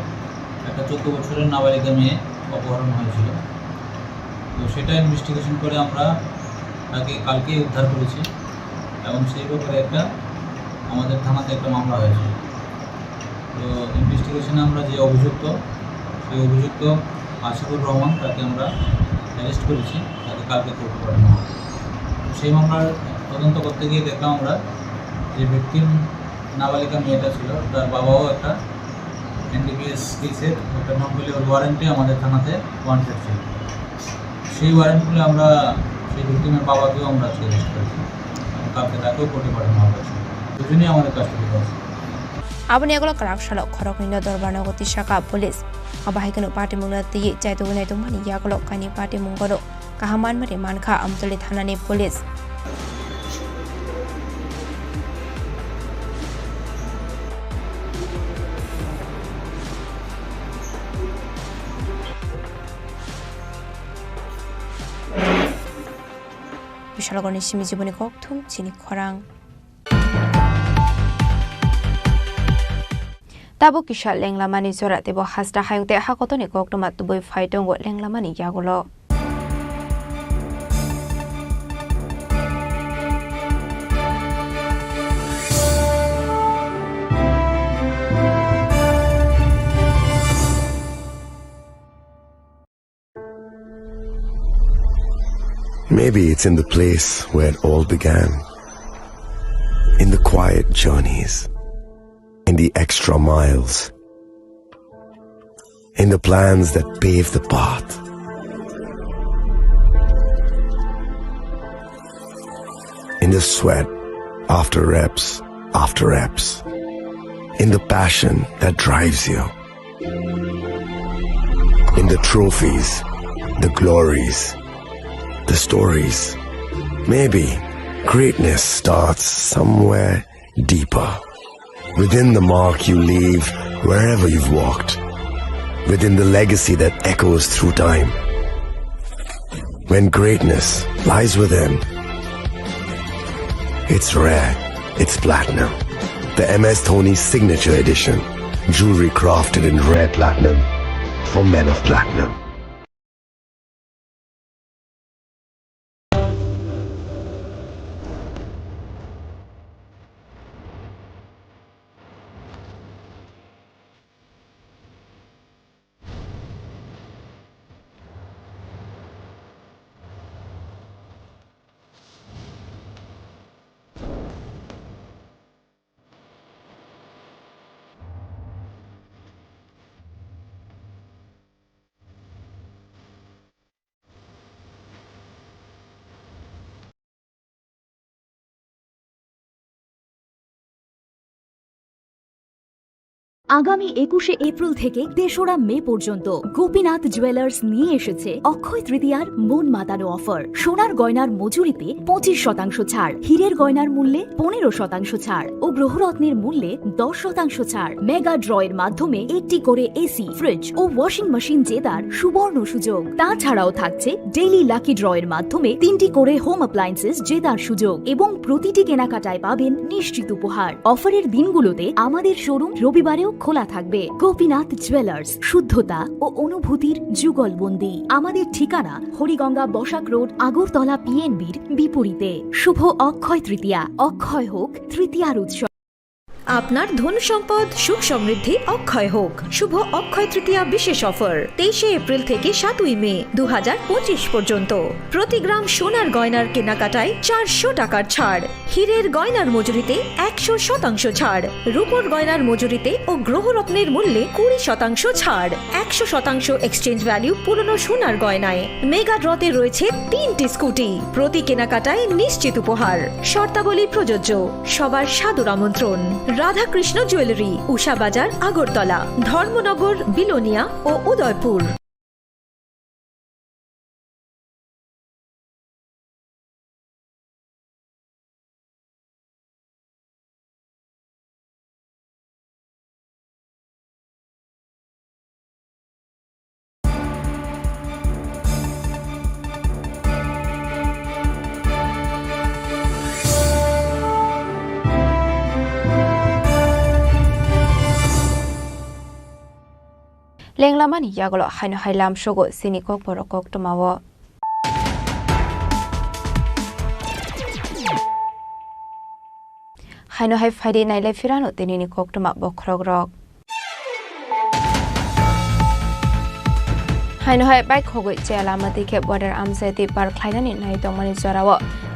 একটা 14 বছরের নাবালিকা মেয়ে অপহরণ হয়েছিল, তো সেটা ইনভেস্টিগেশন করে আমরা তাকে কালকে উদ্ধার করেছি এবং সেই ব্যাপারে একটা আমাদের থানাতে একটা মামলা হয়েছে। তো ইনভেস্টিগেশনে আমরা যে অভিযুক্ত সেই অভিযুক্ত আশিকুর রহমান তাকে আমরা অ্যারেস্ট করেছি, তাকে কালকে কোর্টে পাঠানো হবে। সেই মামলার তদন্ত করতে গিয়ে দেখলাম আমরা যে ভিকটিম নাবালিকা মেয়েটা ছিল তার বাবাও একটা এনডিপিএস কেসের একটা নন বেলের ওয়ারেন্টে আমাদের থানাতে ওয়ারেন্টেড ছিল। সেই ওয়ারেন্টগুলো আমরা সেই ভিকটিমের বাবাকেও আমরা অ্যারেস্ট করেছি, কালকে তাকেও কোর্টে পাঠানো হবে। দুজনেই আমাদের কাস্টডিতে আছে। abni agolo karakshalo khoroknino dorbar nogoti shaka police abahikano party munati chaitugune tomani yagolo kani party mungoro kahaman mare mankha amtoli thanani police বিশালগণের Simi জীবনী ককথুম চিনি খরাং তাবো কিসা লেংলামানি জরা দেব হাসটা হায়ুতে হাকতনে ককটমা তুবই ফাইটঙ্গ লেংলামানি ইয়াগুলো Maybe it's in the place where it all began, in the quiet journeys, in the extra miles, in the plans that pave the path. In the sweat after reps, in the passion that drives you, in the trophies, the glories, the stories. Maybe greatness starts somewhere deeper, within the mark you leave wherever you've walked, within the legacy that echoes through time. When greatness lies within, it's rare, it's platinum. The MS Dhoni Signature Edition, jewelry crafted in rare platinum for men of platinum. আগামী 21শে April থেকে 3রা মে পর্যন্ত Gopinath jewellers নিয়ে এসেছে অক্ষয় তৃতীয়ার মন মাতানো offer. সোনার গয়নার মজুরিতে 25% ছাড়, হীরের গয়নার মূল্যে 15% ছাড় ও গ্রহরত্নের মূল্যে 10% ছাড়। মেগা ড্রয়ের মাধ্যমে একটি করে এসি, ফ্রিজ ও ওয়াশিং মেশিন জেতার সুবর্ণ সুযোগ। তাছাড়াও থাকছে ডেইলি লাকি ড্রয়ের মাধ্যমে 3টি করে হোম অ্যাপ্লায়েন্সেস জেতার সুযোগ এবং প্রতিটি কেনাকাটায় পাবেন নিশ্চিত উপহার। অফারের দিনগুলোতে আমাদের শোরুম রবিবারেও খোলা থাকবে। গোপীনাথ জুয়েলার্স, শুদ্ধতা ও অনুভূতির যুগলবন্দি। আমাদের ঠিকানা হরিগঙ্গা বসাক রোড, আগরতলা পিএনবির বিপরীতে। শুভ অক্ষয় তৃতীয়া, অক্ষয় হোক তৃতীয়ার উৎসব। আপনার ধন সম্পদ সুখ সমৃদ্ধি অক্ষয় হোক। শুভ অক্ষয় তৃতীয়া বিশেষ অফার 23শে এপ্রিল থেকে 7ই মে 2025 পর্যন্ত। প্রতি গ্রাম সোনার গয়নার কেনাকাটায় 400 টাকার ছাড়, হীরের গয়নার মজুরিতে 100% ছাড়, রূপোর গয়নার মজুরিতে ও গ্রহরত্নের মূল্যে 20% ছাড়, 100% এক্সচেঞ্জ ভ্যালু পুরনো সোনার গয়নায়। মেগা ড্রতে রয়েছে 3টি স্কুটি, প্রতি কেনাকাটায় নিশ্চিত উপহার। শর্তাবলী প্রযোজ্য। সবার সাদর আমন্ত্রণ। রাধাকৃষ্ণ জুয়েলারি, উষা বাজার, আগরতলা, ধর্মনগর, বিলোনিয়া ও উদয়পুর। লেংলামানি ইয়াগলো হাইনো হাইলাম Shogo সিনিকক বরকক টমাও হাইনো high ফাইডে নাইলাই ফিরানো তেনিনি cock টমা বখরক rock হাইনো high bike খগৈ চেলাमा दिखे बर्डर आमसाइति पार ख्लाइनानि नाय तंमानि जराव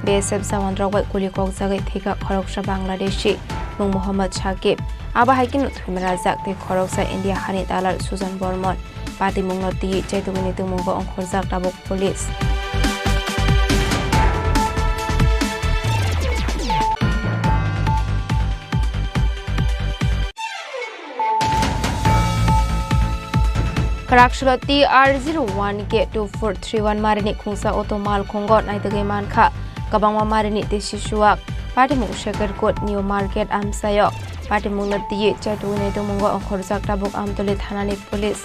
बीएसएफ जवान रगै गुलि कक जागै थेका खरकसा बांग्लादेशी मुं मोहम्मद शाकिब आबा हाइकिन थुमरा जागते खरकसा इंडिया हानि दालार सुजन बर्मन पार्टी मुंगनो ति चैतुगनि तुमुंगो अंखर जाग दाबक police Karakshulati R01 Gate 2431 Marini Kungsa Otomal Kongot Naitagay Manka Kabangwa Marini Desisuak Patimung Shaker Kot New Market Amsayok Patimung Nati Chatune Tumungo Onkorzak Tabuk Amtolit Hanani Police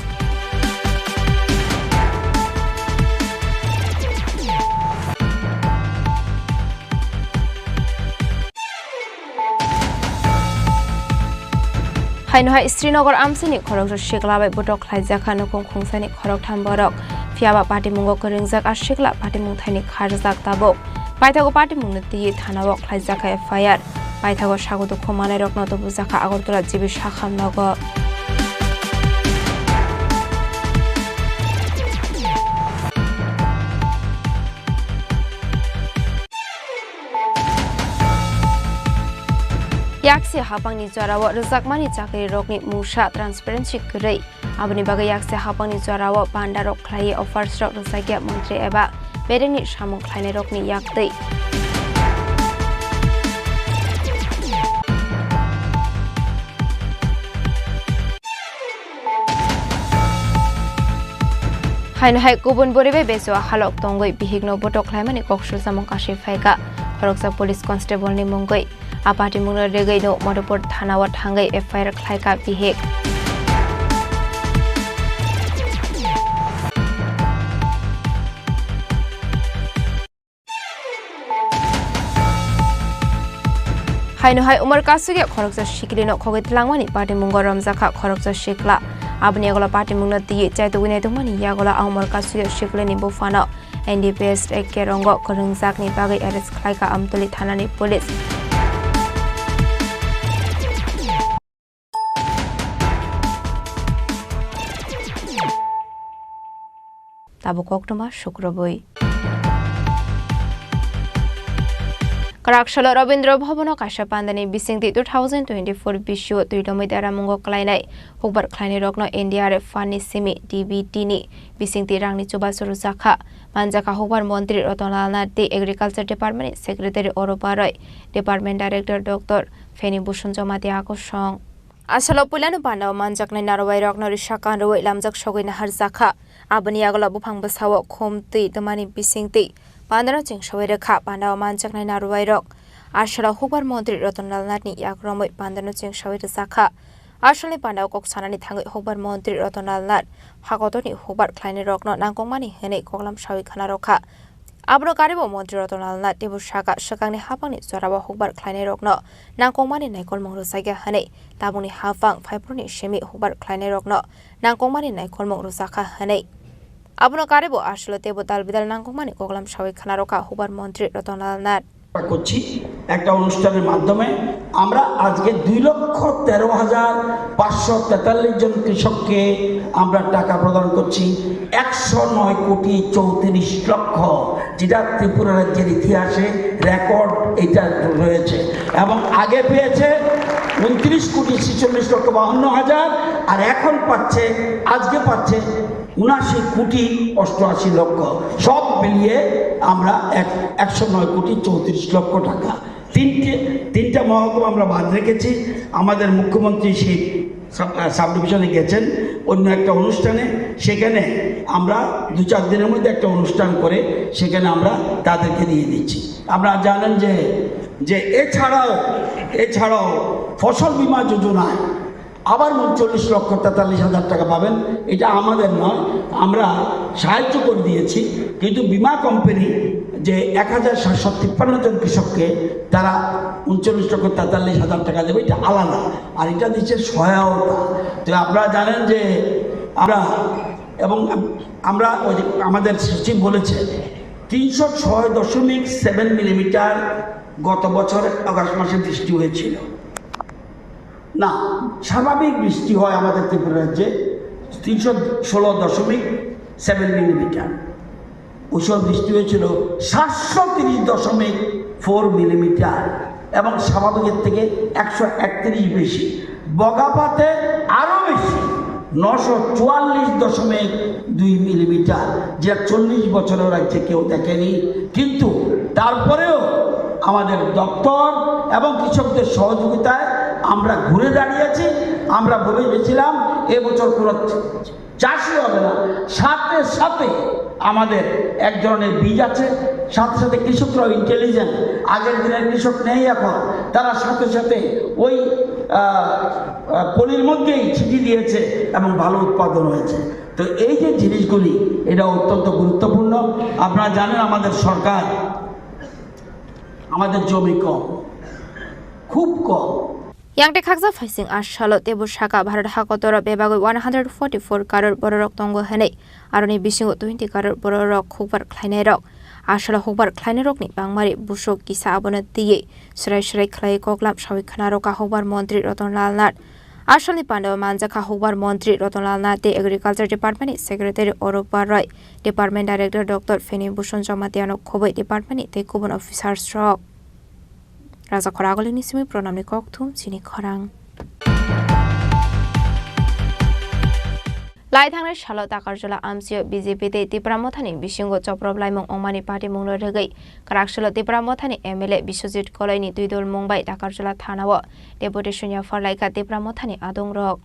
Hainoha Srinagar Amsani Korok Shikla by Botok Laizakano Kungsani Korok Tamborok, Fiaba Patimungo Koringzak Ashikla Patimung Tani Karzak Tabok, Paitago Patimunati Tanawok Laizaka Fire, Paitago Shago to Komanarok Notobuzaka Agotola Jibish Hakam Nogo. Yaksi hapang ni jarawa rezakmani chakri rokni musha transparency kurai abani bagai yaksi hapang ni jarawa panda rok khlai offer stock rezakya mantri eba bereni samung khlaine rokni yaktei hain hai kubun boribe beso halok tongoi bihigno botok khlaimani kokshul samung kashi phaika khoroksa police constable ni mungoi Apati mungna regai no Madhupur Thanawa Thangai FIR Khlaika Bihek Haino hai Umar Kasuge Khoroksa Shiklino Khogit Langwani Party Mungo Ramzaka Khoroksa Shikla Abni Agola Party Mungna Ti Chaitugine Tumani Yagola Umar Kasuge Shikleni Bufano NDPS Ekerongo Korungzakni Bagai Ares Khlaika Amtuli Thanani Police Tabukoknoma Shukraboi Karakshalo Rabindra Bhavano Kashapandani Bisingti 2024 Bishu Tuidomidara Mungo Klainai Hubert Kleine Rokno NDR Fani Simi DBT ni Bisingti Rangni Chuba Suruzaka Manjaka Hubert Montri Rotonalna the Agriculture Department Secretary Oroparoi Department Director Dr. Feni Bushun Jomati Akosong Asalo pulanu panda manjak na narwai rok na rishakan roi lamjak shogoi na harzakha abani agala buphang basawa khomti tamani bisingti pandara ching shoi rekha panda manjak na narwai rok asala hubar mantri Ratonlal Nath ni yakromoi pandano ching shoi rekha asale panda kok sanani thangai hubar mantri Ratonlal Nath hagotoni hubar khlaini rok no nangkongmani hene koklam shoi khana rokha Abro karibo mantri Ratonlal Nath debu shaka shakangni hapangni zorawa hubar khlaini rokno nangkongmani naikol mongro saiga hane tabuni hafang phaipurni shemi hubar khlaini rokno nangkongmani naikol mongro saka hane Abro karibo aslo debu dalbidal nangkongmani koklam shawai khana roka hubar mantri Ratonlal Nath করছি একটা অনুষ্ঠানের মাধ্যমে আমরা আজকে 2,13,543 জন কৃষককে আমরা টাকা প্রদান করছি 109,34,00,000 যেটা ত্রিপুরা রাজ্যের ইতিহাসে রেকর্ড এটা রয়েছে এবং আগে পেয়েছে 29,46,52,000 আর এখন পাচ্ছে আজকে পাচ্ছে 79,88,00,000 সব মিলিয়ে আমরা 109,34,00,000 টাকা তিনটা মহকুমা আমরা বাদ রেখেছি আমাদের মুখ্যমন্ত্রী সেই সাব ডিভিশনে গেছেন অন্য একটা অনুষ্ঠানে সেখানে আমরা 2-4 দিনের মধ্যে একটা অনুষ্ঠান করে সেখানে আমরা তাদেরকে দিয়ে দিচ্ছি আপনারা জানেন যে এছাড়াও ফসল বীমা যোজনায় আবার 39,43,000 টাকা পাবেন এটা আমাদের নয় আমরা সাহায্য করে দিয়েছি কিন্তু বীমা কোম্পানি যে 1,753 জন কৃষককে তারা 39,43,000 টাকা দেবে এটা আলাদা আর এটা দিচ্ছে সহায়তা তো আপনারা জানেন যে আমরা আমাদের সচিব বলেছে 306.7 মিলিমিটার গত বছর আগস্ট মাসে বৃষ্টি হয়েছিল না স্বাভাবিক বৃষ্টি হয় আমাদের ত্রিপুরা রাজ্যে 316.7 মিলিমিটার ওইসব বৃষ্টি হয়েছিল 730.4 মিলিমিটার এবং স্বাভাবিকের থেকে 131 বেশি বগাপাতে আরও বেশি 944.2 মিলিমিটার যা 40 বছরের রাজ্যে কেউ দেখেনি কিন্তু তারপরেও আমাদের দপ্তর এবং কৃষকদের সহযোগিতায় আমরা ঘুরে দাঁড়িয়েছি আমরা ভেবেছিলাম এবছর কোনো চাষই হবে না সাথে সাথে আমাদের এক ধরনের বীজ আছে সাথে সাথে কৃষকরাও ইন্টেলিজেন্ট আগের দিনের কৃষক নেই এখন তারা সাথে সাথে ওই পলির মধ্যেই ছিটি দিয়েছে এবং ভালো উৎপাদন হয়েছে তো এই যে জিনিসগুলি এটা অত্যন্ত গুরুত্বপূর্ণ আপনারা জানেন আমাদের সরকার আমাদের জমি কম খুব কম Yang dekakza facing ashalo tebu shaka bharat hakotoro bebagoi 144 crore bororok tongo hane aroni bisingo 20 crore bororok hubar khlainai rok ashalo hubar khlainai rok ni bangmari busok kisa abona tiye srai khlai koklam shawi khana roka hubar mantri Ratonlal Nath Ashali Pandava Manjaka hubar mantri Ratonlal Nath te Agriculture Department Secretary Orupa Roy Department Director Dr. Feni Bhushan Jamatiano Khoboi Department te kubon officers rok Raja Khoragoli nisimi pronamni kokthum chini khorang Lai thangnai shalo takarjola amsio BJP te Tipramothani bisingo choproblai-mong ongmani party munglo regai Karakshalo Tipramothani MLA Biswajit Kolaini duidol mongbai takarjola thanao deputation ya farlaika Tipramothani adong rok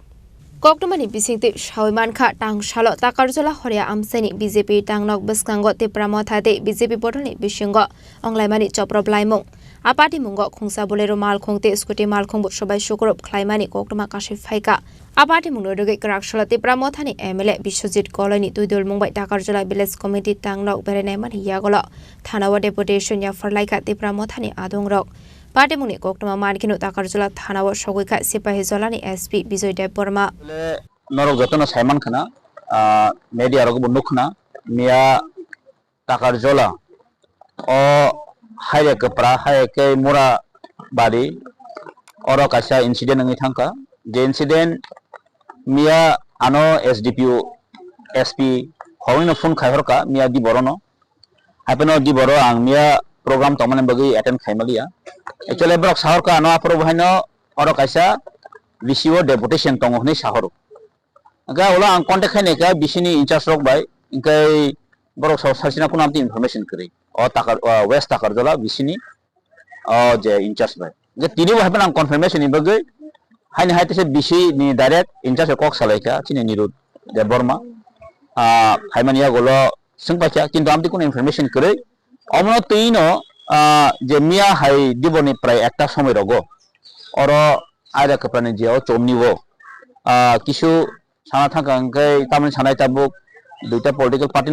Koktumani bisingte Shawaimankha tangshalo takarjola horia amsani BJP tangnok beskango Tipramothate BJP botolni bisingo onglaimani choproblai-mong Apati mungo khungsa bolero mal khongte scooty mal khongbo sobai sukrop khlaimani koktuma kashi phaika Apati mungno rege Karakshalo Tipramothani MLA Biswajit Kolaini duidol mongbai takarjola village committee tangnok berenai man hiyagolo thanawa deputation ya farlaika Tipramothani adong rok Party mungni koktuma markinu takarjola thanawa sogoika sipahi jolani SP Bijoy Dev Burma Norok jotona Simon khana media rok bunduk khana mia takarjola o Hai kepra hai ke mura bari oro kasya incident ngi thangka je incident mia ano SDPO SP hawino phone khaihorka mia di borono hapeno di boro ang mia program tomane bagi attend khaimalia actually brok sahorka ano apro bhaino oro kasya VCO deputation tongohni sahoro aga ola ang contact khaine ka bisini incharge rok bai inkai borok sasina kuna amti information kari o takar west takarjola bisini o je incharge bai je tini bahban ang confirmation ibage haini haitese bisi ni direct incha kok salaika chini nirud de borma haimania golo sungpacha kintu amti kono information kore omno tuino je mia hai diboni prai ekta somoy rogo oro aida kaprani je o chomniwo কিছু সানা থাকা আঙ্কাই তামিল সানাই তাবুক দুইটা political party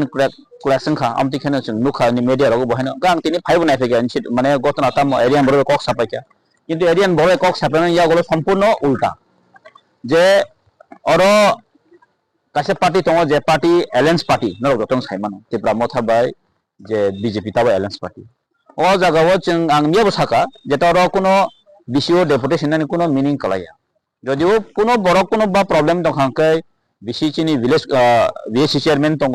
ক্লাসিং খা আমতি খানে जों নুখা নি media রগো বহাইনো গাং তিনি five নাই ফেগা মানে গতনা তাম এরিয়ান বড় কক সাপাইকা কিন্তু এরিয়ান বড় কক সাপানো ইয়া গলো সম্পূর্ণ উল্টা যে অর কাছে পার্টি তং যে পার্টি এলায়েন্স পার্টি নরগ তং সাইমানো তেব্রা মথাবাই যে বিজেপি তাবা এলায়েন্স পার্টি ও জায়গাও जों আং মিয়াবো সাকা যেটা অর কোনো বিসিও ডেপুটেশন নানি কোনো মিনিং কলায়া যদিও কোনো বড় কোনো বা প্রবলেম দখাঙ্কাই বিসি চিনি ভিলেজ চেয়ারম্যান দङ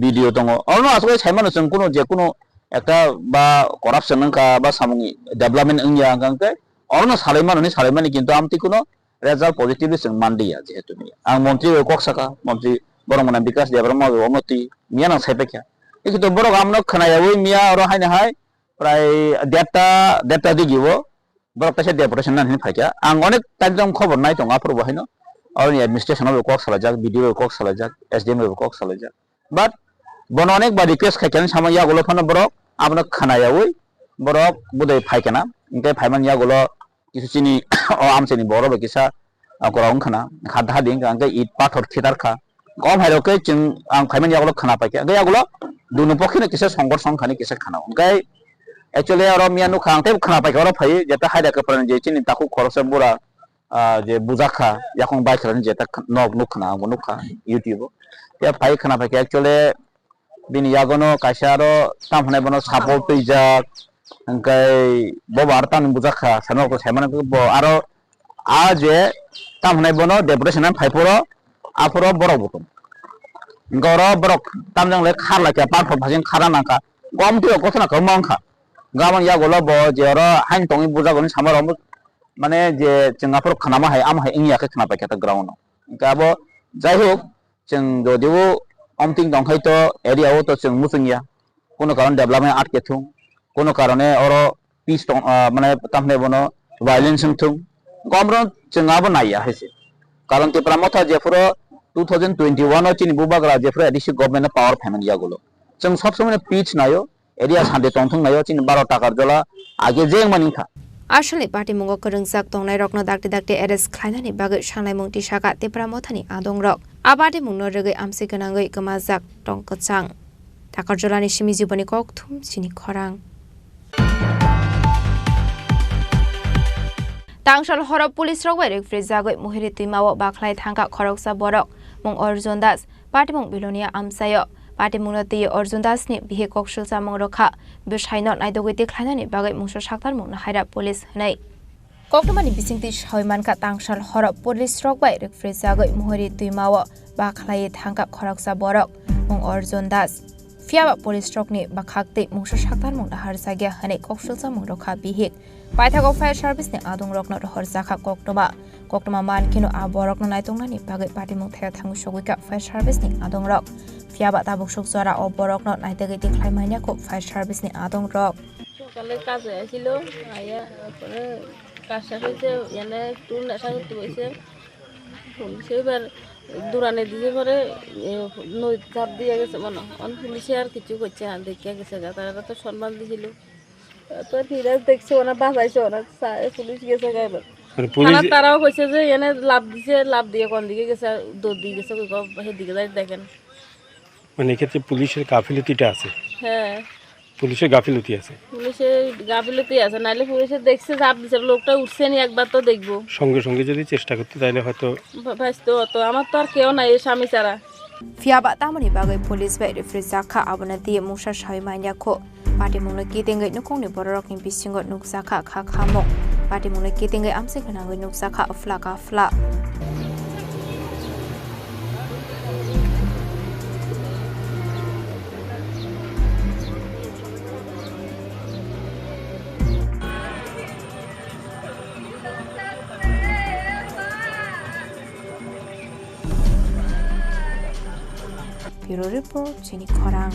বিডিও দङ অন্য আসলে সাইমানো जों কোনো যে কোনো একটা বা করাপশন নঙ্কা বা সামুনি ডেভেলপমেন্ট ইয়া গাঙ্কাই অন্য সালাইমানি কিন্তু আমতি কোনো রেজাল্ট পজিটিভলি जों মানদিয়া যেহেতু আং মন্ত্রী কক সাকা মন্ত্রী বরমনা বিকাশ দেবরমা অমতি মিয়া না সাইপাইকা কিন্তু বড় আমনো খনায়াবো মিয়া আর হাইনা হাই প্রায় দেড়টা দিগিবো বড় কাছে ডেপুটেশন নানি ফাইকা আং অনেক একদম খবর নাই দङ আফর বহাইনো আর এডমিনিস্ট্রেশনাল কক সালাজাক বিডিও কক সালাজাক এসডিএম কক সালাজাক বাট বন অনেক বা রিকোয়েস্ট খাইকান সামাইয়া গলো ফানো বড় আপনা খানায়াওই বড় বুদাই ফাইকানা ইনকাই ফাইমানিয়া গলো কিছু চিনি আমচেনি বড় বেকিসা গরাউন খানা খাদা দিং আঙ্কাই ইট পাথর থিতার খা গম হাইরকে जों আং ফাইমানিয়া গলো খানা পাইকা গয়া গলো দুনো পক্ষে কিসা সংগঠন সংখানি কিসা খানা Inkai Actually, orang mian nu khang teh kenapa kalau fai jeta hai dak peran je cini takut khorsa bura je buzakha yakong baik keran jeta nok nuk khana nuk kha YouTube ya fai kenapa actually bini yagono kaisaro tamhne bono support pejak angkai bo wartan buzakha sanok to saimana bo aro a je tamhne bono depression fai poro aporo borok butum ngoro borok tamjang le kharla ke par phajin khara naka gom tu kotna kamang kha গামন ইয়া গলো ব যে আর হাইন টঙি বুজা Gani summer মানে যে जोंहाफोर খানামা high আম high ইংয়াকে খানা পাইকা ground গাবো যাই হোক जों যদিও অমতিং দংখাই তো এরিয়াও তো जों মুসুংয়া কোনো কারণ ডেভেলপমেন্ট আটকে থুং কোনো কারণে আর পিস মানে তামনে বনো ভায়োলেন্স থুং গমরন जोंहाबो নাইয়া হইছে কারণ তে প্রামথা যেফুর 2021 চিনি বুবাগরা যেফুর এডিসি গভর্নমেন্ট পাওয়ার ফ্যামিলি গুলো जों সব সময় পিচ নাইও এরিয়া সান্দে টংথং নাইও চিনি 12 টাকার জলা আগে যে মানিখা আসলে পার্টি মুঙ্গ করংজাক তংনাই রকনো দাকতে এরেস খাইনানি বাগে সাংনাই মুংটি সাকা তেপ্রা মথানি আদং রক আবাদে মুংনো রগৈ আমসি গনাঙ্গৈ গমাজাক টংকচাং টাকার জলানি সিমি জীবনী কক থুম চিনি খরাং তাংশাল হরব পুলিশ রগৈ রেফ্রি জাগৈ মুহিরি তুইমাও বাখলাই থাঙ্কা খরকসা বরক মুং অর্জুন দাস পার্টি মুং বিলোনিয়া আমসায় পার্টি মুংনতি অর্জুন দাসনি বিহে ককশল সামং রখা বিসাইন নাইদগৈ দেখলাইনানি বাগৈ মুংস সাকতার মুং হাইরা পুলিশ হনাই কক্টমানি বিসিংতি সয়মানকা তাংশাল হরব পুলিশ রগৈ রেফ্রি জাগৈ মুহিরি তুইমাও বাখলাই থাঙ্কা খরকসা বরক মুং অর্জুন দাস ফিয়াবা পুলিশ রকনি বাখাকতে মুংস সাকতার মুং হারসাগিয়া হনাই ককশল সামং রখা বিহে পাইথাগো ফায়ার সার্ভিসনি আদং রকনো রহর জাখা কক্টমা মানকিনো আবরকনো নাইতংনানি বাগৈ পার্টি মুং থেয়া থাঙ্গু সগৈকা ফায়ার সার্ভিসনি আদং রক ফিয়াবা তাবুক সুক জরা অবরকনো নাইতেগৈ দেখলাই মাইনাকো ফায়ার সার্ভিসনি আদং রক সকালে কাজে আসিল আয়া পরে কাজ শেষ হয়েছে এনে টুল নেশা করতে হয়েছে পুলিশে এবার দূরানে দিয়ে পরে নদী চাপ দিয়ে গেছে মনে পুলিশে আর কিছু করছে না দেখিয়া গেছে তারা তো সম্মান দিছিল তো ফিরাজ দেখছে ওনা বাঁচাইছে ওনা পুলিশ গেছে এবার তারাও কইছে যে এনে লাভ দিয়ে কোন দিকে গেছে দৌড় দিয়ে গেছে সেদিকে যাই দেখেন মানে এক্ষেত্রে পুলিশের গাফিলতিটা আছে হ্যাঁ পুলিশের গাফিলতি আছে নাহলে পুলিশে দেখছে চাপ দিছে লোকটা উঠছে নি একবার তো দেখবো সঙ্গে সঙ্গে যদি চেষ্টা করতে তাইলে হয়তো তো আমার তো আর কেউ নাই স্বামী ছাড়া ফিয়াবা তামনি বাগৈ পুলিশ বাই রেফ্রি জাখা আবনা দিয়ে মুসা সাই মাইনাখো পার্টি মুংনো কিতেঙ্গৈ নুকংনি বড়রকনি বিসিঙ্গ নুকজাখা খা খামো party মুংনো কিতেঙ্গৈ আমসি গনাঙ্গৈ নুকজাখা আফলা কাফলা Bureau Report, Jenny Korang.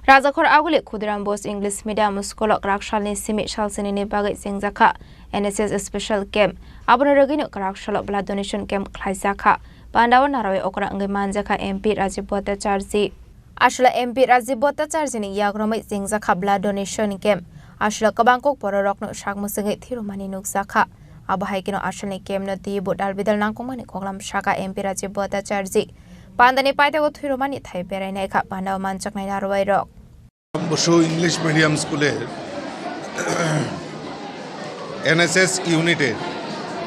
Rajakhor agule Khudiram Bose English Medium School Krakshal ni simi shalsini ni bagai singjaka NSS Special Camp abona rogino Krakshal blood donation camp khlaisakha Pandawa narawe okra ngai manjaka MP Rajiv Bhattacharya Ashla MP Rajiv Bhattacharya ni yagromai singjaka blood donation camp Ashla kabangkok pororokno shakmusingai thirumani nukjaka Abahaikino Ashla camp no ti bodal bidal nangkomani khoglam shaka MP Rajiv Bhattacharya Pandani paitago thirumani thai berai kha Pandawa manchaknai narwai rok Basu English medium স্কুলের NSS ইউনিটের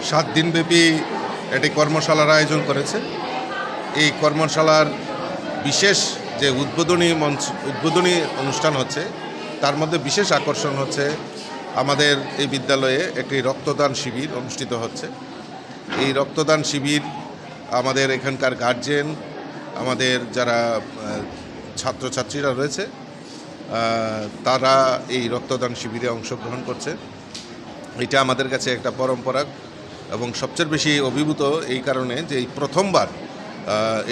7 দিনব্যাপী একটি কর্মশালার আয়োজন করেছে। এই কর্মশালার বিশেষ যে উদ্বোধনী অনুষ্ঠান হচ্ছে তার মধ্যে বিশেষ আকর্ষণ হচ্ছে আমাদের এই বিদ্যালয়ে একটি রক্তদান শিবির অনুষ্ঠিত হচ্ছে। এই রক্তদান শিবির আমাদের এখানকার গার্জিয়ান, আমাদের যারা ছাত্রছাত্রীরা রয়েছে তারা এই রক্তদান শিবিরে অংশগ্রহণ করছে। এটা আমাদের কাছে একটা পরম্পরা এবং সবচেয়ে বেশি অভিভূত এই কারণে যে এই প্রথমবার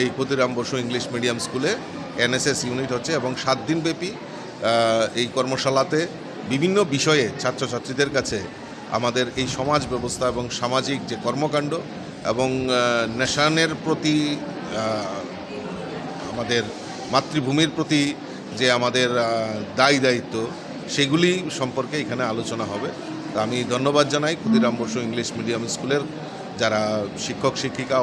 এই ক্ষুদিরাম বসু ইংলিশ মিডিয়াম স্কুলে এনএসএস ইউনিট হচ্ছে এবং 7 দিনব্যাপী এই কর্মশালাতে বিভিন্ন বিষয়ে ছাত্রছাত্রীদের কাছে আমাদের এই সমাজ ব্যবস্থা এবং সামাজিক যে কর্মকাণ্ড এবং নেশনের প্রতি আমাদের মাতৃভূমির প্রতি যে আমাদের দায়িত্ব সেগুলি সম্পর্কে এখানে আলোচনা হবে। তো আমি ধন্যবাদ জানাই ক্ষুদিরাম বসু ইংলিশ মিডিয়াম স্কুলের যারা শিক্ষক শিক্ষিকা,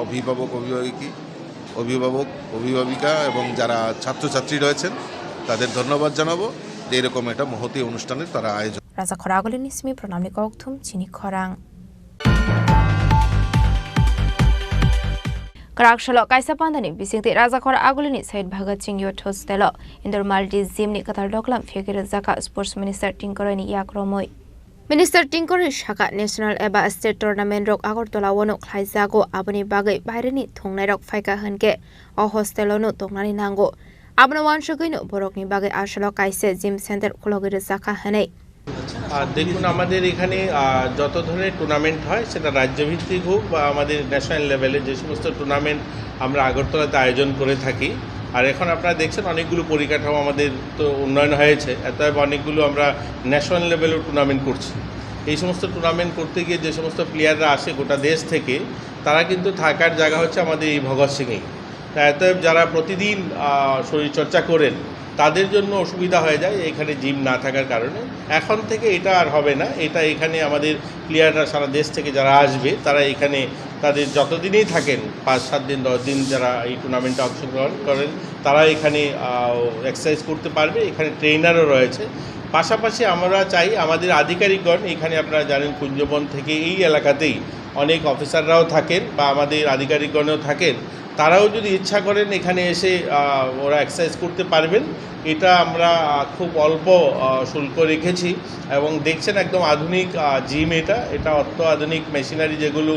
অভিভাবিকা এবং যারা ছাত্রছাত্রী রয়েছেন তাদের ধন্যবাদ জানাবো যে এরকম একটা মহতী অনুষ্ঠানের তারা আয়োজন। Rajakhor agule ni simi pranamni kokthum chini khorang Krakshalo kaisa pandani bisingti Rajakhor agule ni Said Bhagat Singh Youth Hostel Indoor Multi Gym ni katal doklam figure zaka Sports Minister Tinkoroi ni yakromoi Minister Tinkoroi shaka National eba State Tournament rok Agartala wono khlaijago aboni bagai baire ni thongnai rok phaika hanke o hostel no tongnani nango abno wanshogino borok ni bagai ashalo kaise gym center khulogire zaka hanai দেখুন আমাদের এখানে যত ধরনের tournament হয় সেটা রাজ্যভিত্তিক হোক বা আমাদের ন্যাশনাল লেভেলে যে সমস্ত টুর্নামেন্ট আমরা আগরতলাতে আয়োজন করে থাকি আর এখন আপনারা দেখছেন অনেকগুলো পরিকাঠামো আমাদের তো উন্নয়ন হয়েছে এতএব অনেকগুলো আমরা ন্যাশনাল লেভেলেও টুর্নামেন্ট করছি। এই সমস্ত টুর্নামেন্ট করতে গিয়ে যে সমস্ত প্লেয়াররা আসে গোটা দেশ থেকে তারা কিন্তু থাকার জায়গা হচ্ছে আমাদের এই ভগৎ সিংয়েই। এতএব যারা প্রতিদিন শরীরচর্চা করেন তাদের জন্য অসুবিধা হয়ে যায় এখানে জিম না থাকার কারণে। এখন থেকে এটা আর হবে না, এটা এখানে আমাদের প্লেয়াররা সারা দেশ থেকে যারা আসবে তারা এখানে তাদের যতদিনই থাকেন 5-7 দিন 10 দিন যারা এই টুর্নামেন্টে অংশগ্রহণ করেন তারা এখানে এক্সারসাইজ করতে পারবে। এখানে ট্রেনারও রয়েছে। পাশাপাশি আমরা চাই আমাদের আধিকারিকগণ এখানে আপনারা জানেন কুঞ্জবন থেকে এই এলাকাতেই অনেক অফিসাররাও থাকেন বা আমাদের আধিকারিকগণও থাকেন, তারাও যদি ইচ্ছা করেন এখানে এসে ওরা এক্সারসাইজ করতে পারবেন। এটা আমরা খুব অল্প শুল্ক রেখেছি এবং দেখছেন একদম আধুনিক জিম। এটা অত্যাধুনিক মেশিনারি যেগুলো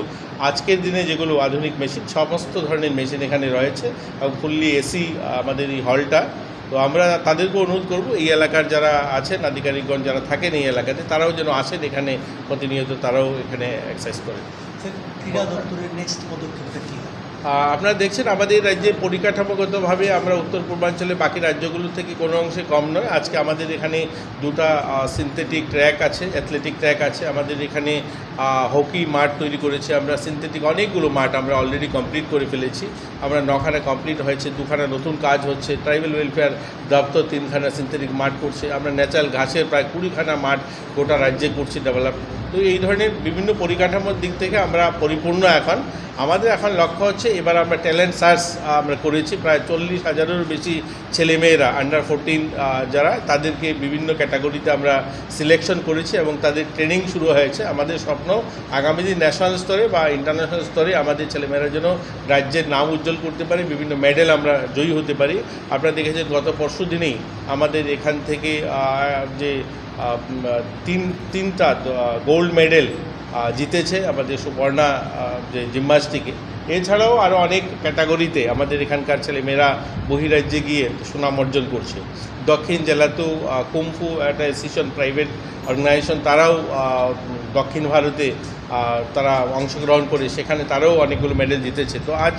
আজকের দিনে যেগুলো আধুনিক মেশিন সমস্ত ধরনের মেশিন এখানে রয়েছে এবং ফুললি এসি আমাদের এই হলটা। তো আমরা তাদেরকে অনুরোধ করব এই এলাকার যারা আছেন আধিকারিকগণ যারা থাকেন এই এলাকাতে তারাও যেন আসেন এখানে প্রতিনিয়ত তারাও এখানে এক্সারসাইজ করেন। ক্রীড়া দপ্তরের নেক্সট পদক্ষেপটা কী? আপনারা দেখছেন আমাদের রাজ্যে পরিকাঠামোগতভাবে আমরা উত্তর পূর্বাঞ্চলে বাকি রাজ্যগুলো থেকে কোনো অংশে কম নয়। আজকে আমাদের এখানে 2টা সিনথেটিক ট্র্যাক আছে, অ্যাথলেটিক ট্র্যাক আছে। আমাদের এখানে হকি মাঠ তৈরি করেছি আমরা। সিনথেটিক অনেকগুলো মাঠ আমরা অলরেডি কমপ্লিট করে ফেলেছি। আমরা 9খানা কমপ্লিট হয়েছে, 2খানা নতুন কাজ হচ্ছে। ট্রাইবাল ওয়েলফেয়ার দপ্তর 3খানা সিনথেটিক মাঠ করছে। আমরা ন্যাচারাল ঘাসের প্রায় 20খানা মাঠ গোটা রাজ্যে করছি ডেভেলপ। তো এই ধরনের বিভিন্ন পরিকাঠামোর দিক থেকে আমরা পরিপূর্ণ এখন। আমাদের এখন লক্ষ্য হচ্ছে এবার আমরা ট্যালেন্ট সার্চ আমরা করেছি। প্রায় 40,000-এরও বেশি ছেলেমেয়েরা আন্ডার 14 যারা তাদেরকে বিভিন্ন ক্যাটাগরিতে আমরা সিলেকশন করেছি এবং তাদের ট্রেনিং শুরু হয়েছে। আমাদের স্বপ্ন আগামী দিন ন্যাশনাল স্তরে বা ইন্টারন্যাশনাল স্তরে আমাদের ছেলেমেয়েরা যেন রাজ্যের নাম উজ্জ্বল করতে পারে, বিভিন্ন মেডেল আমরা জয়ী হতে পারি। আপনারা দেখেছেন গত পরশু দিনেই আমাদের এখান থেকে যে তিনটা গোল্ড মেডেল জিতেছে আমাদের সুবর্ণা যে জিমন্যাস্টিকে। এছাড়াও আরও অনেক ক্যাটাগরিতে আমাদের এখানকার ছেলেমেয়েরা বহিরাজ্যে গিয়ে সুনাম অর্জন করছে। দক্ষিণ জেলাতেও কুম্ফু একটা অ্যাসোসিয়েশন প্রাইভেট অর্গানাইজেশন তারাও দক্ষিণ ভারতে তারা অংশগ্রহণ করে সেখানে তারাও অনেকগুলো মেডেল জিতেছে। তো আজ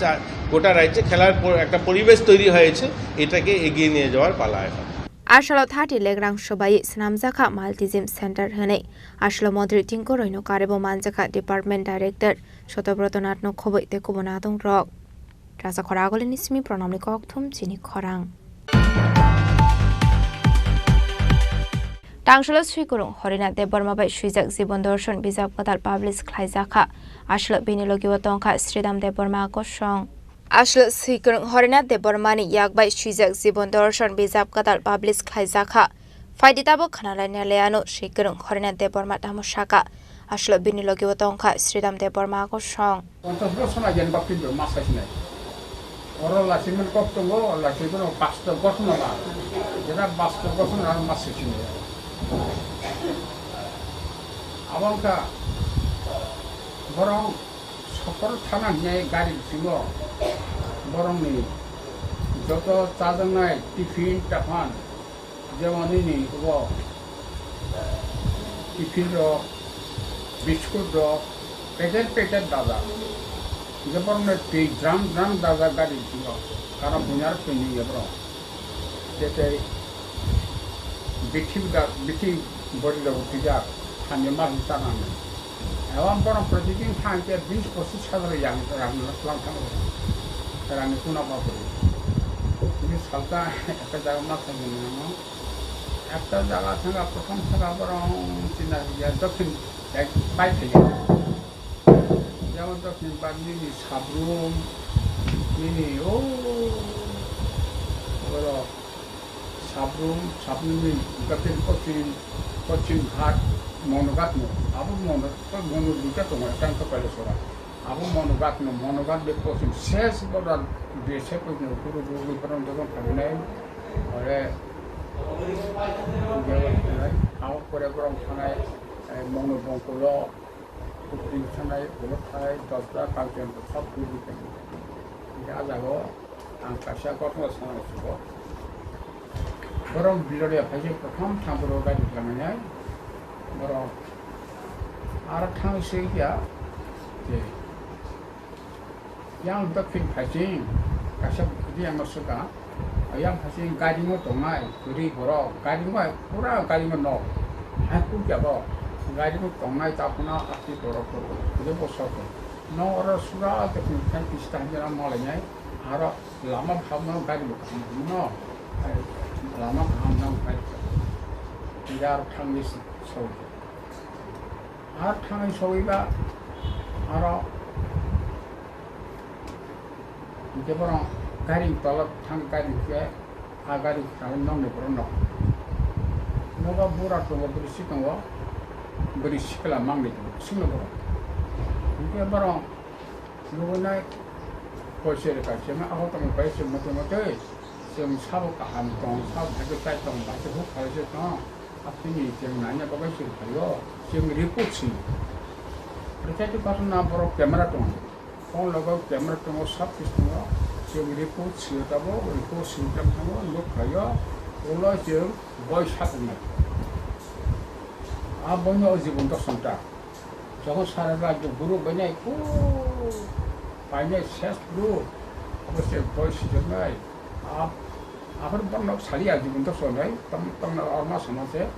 গোটা রাজ্যে খেলার একটা পরিবেশ তৈরি হয়েছে, এটাকে এগিয়ে নিয়ে যাওয়ার পালা এখন। Ashalo Thati Legrang Shobai Snamzaka Multisim Center Hane Ashlo Modri Tinko Roino Karebo Manzaka Department Director Shotobrotonat no Kobo Tekobonatong Rock Rasa Koragolin Ismi Pronomi Koktum Chini Korang Tangshalo Swikurung Horina de Burma by Shizak Zibon Dorshon Bizap Katal Publis Klaizaka Ashlo Benilogiwatonka Stridam de Burma Koshong Ashlo Swikurung Horina de Burmani Yak by Shizak Zibon Dorshon Bizap Katal Publis Klaizaka Faiditabo Kanalania Leano Shikurung Horina de Burma Tamoshaka Ashlo Benilogiwatonka Stridam de Burma Koshong Orang lain kok tunggu, lain itu pastor kok nama, jadi pastor kok nama masih cini. Awal ka, borong sekor tanah nyai gari singo, borong ni, joto cadang naik tiffin tapan, zaman ini wo, tiffin ro, biskut ro, petet dada. Jepang nanti drum daga gadi juga, karena punya punya bro. Jadi bikin body dah tidak hanya masih tangan. Awam orang perjalanan hanya 20% sahaja yang langkah. Kerana itu nak apa? Ini salta kerja macam mana? Kerja jaga sangat perform sangat orang Cina dia dokter baik saja. Jangan tak simpan ini sabrum ini kalau sabrum ini katin kocin hat monogat no abu monogat juga tu macam tu pada seorang abu monogat dek kocin ses pada desa pun guru peran dalam kabinet oleh awak program sangai monobongkolo Putri sanai, boleh sanai, dasar kajian tetap dulu kan. Ini ada lo, angkasa kau tu sanai juga. Orang bila dia pasti pertama tang berobat di dalamnya, orang arah tang sekia, yang dekat pasti, kasih dia masukkan, yang pasti gaji mu tongai, kiri borok, gaji mu pura gaji mu no, aku jawab. Gaji itu tongai tak pernah aktif berapa, itu bosok. No orang surah tapi kan istana jalan malanya, harap lama hamil gaji bukan, no lama hamil gaji. Biar tangis sawi, harap tangis sawi ba, harap itu orang gaji tolak tang gaji ke, gaji kalau nong ni pernah no. Noga burak tu berisi tunggu. Beri sekolah mang itu, semua orang. Mungkin barang, lu naik polisi dekat, cuma aku tak mau polisi macam-macam. Cuma sahaja kaham tong, sahaja dekat saya tong, macam tu kalau saya tong, apa ni? Cuma nanya polisi kalau, cuma report sih. Percaya tu kalau nak bawa kamera tong, kalau lagu kamera tong sab sistem, cuma report sih, tapi report sih macam tu, kalau kalau cuma voice hapun. Abangnya ozibun tak santai. Jangan sahaja lagi guru banyak itu, banyak ses guru, apa sih boy sejenai. Apa pun nak sali ozibun tak santai, tam orang sama saya,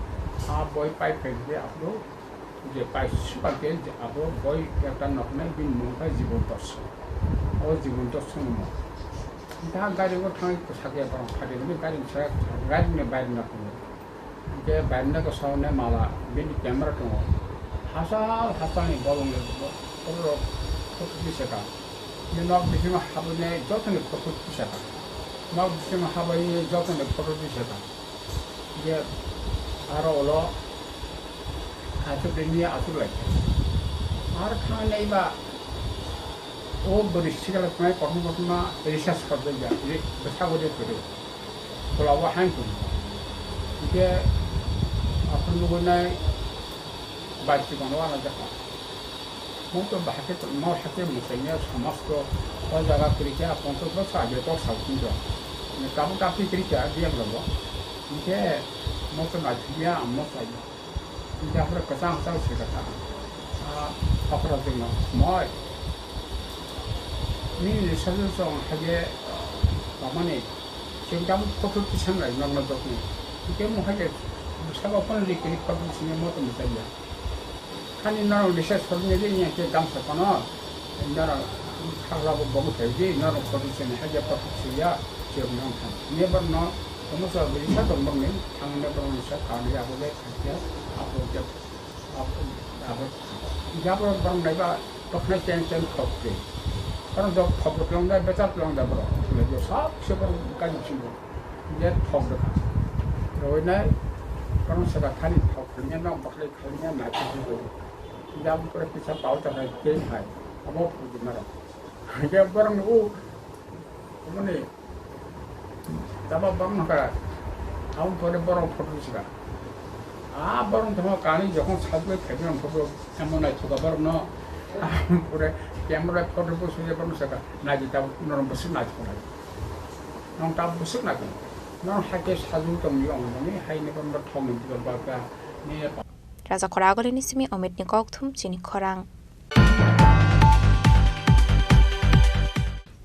boy pai pergi apa, je pai sebagai apa boy kita nak naik bin muka ozibun tak santai, ozibun tak santai. Dah gari itu thang itu sakit orang, hari ini gari saya gari ni bayar nak. Ke bandar ke sana malah bini kamera tu, hasal ni bolong le, kalau foto bisa kan, ni nak bisa mah habisnya jauh ni foto bisa kan, nak bisa mah habisnya jauh ni foto bisa kan, dia arah lo, asal dunia asal lagi, arah kan ni bah, berisi kalau kau korma research kerja jadi besar boleh tu, kalau awak hang tu, dia apa nugunai baca kanwan aja kan, mungkin bahasa mau hati misalnya sama tu, kalau jaga kerja, konsul tu sahaja tu sahut juga. Kamu tapi kerja dia berapa? Dia mungkin macamnya amat saja. Dia berapa kesang sih kata, apa rasanya? Mau ini sesuatu yang hanya apa ni? Sehingga kamu fokus di sana, nak tu. 이게 뭐 하게 사과 뻔히 그리 커버치는 모든 것이야. 한이 나는 리셋 소리내지 그냥 그 감사거나 나라 하려고 보고 되지 나는 커버치는 하게 커버치야 지금 영상. 네번 너 너무서 리셋 동방면 당내 보면서 가는 야구에 갈게 앞으로 앞으로 방금 내가 똑같이 땡땡 커버. 그럼 저 커버 병다 배차 병다 버려. 그래서 싹 셔버까지 치고 이제 커버. 그러네 그런 세가 탈이 그냥 나 bakle kalinya mati juga jam per bisa tahu cara game hai kamu pergi mana dia barang itu mana coba barang apa kamu pada barang foto sih barang cuma kali jangan sabuk kalian foto kamu naik juga barang no pura kamera foto pun sudah barang sih naik tahu orang besar naik pun orang tahu besar naik 너 학교 사준 좀 용원이 하이네 건가 통은 좀 봐봐. 네. 라자 코라고리니스미 어메트니 꼭툼 지니 코랑.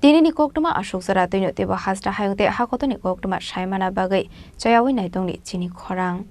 디니니 꼭투마 아속서라 되뇨 때바 하스다 하용때 하고도니 꼭투마 샤이마나 바게 저야위 나이동니 지니 코랑.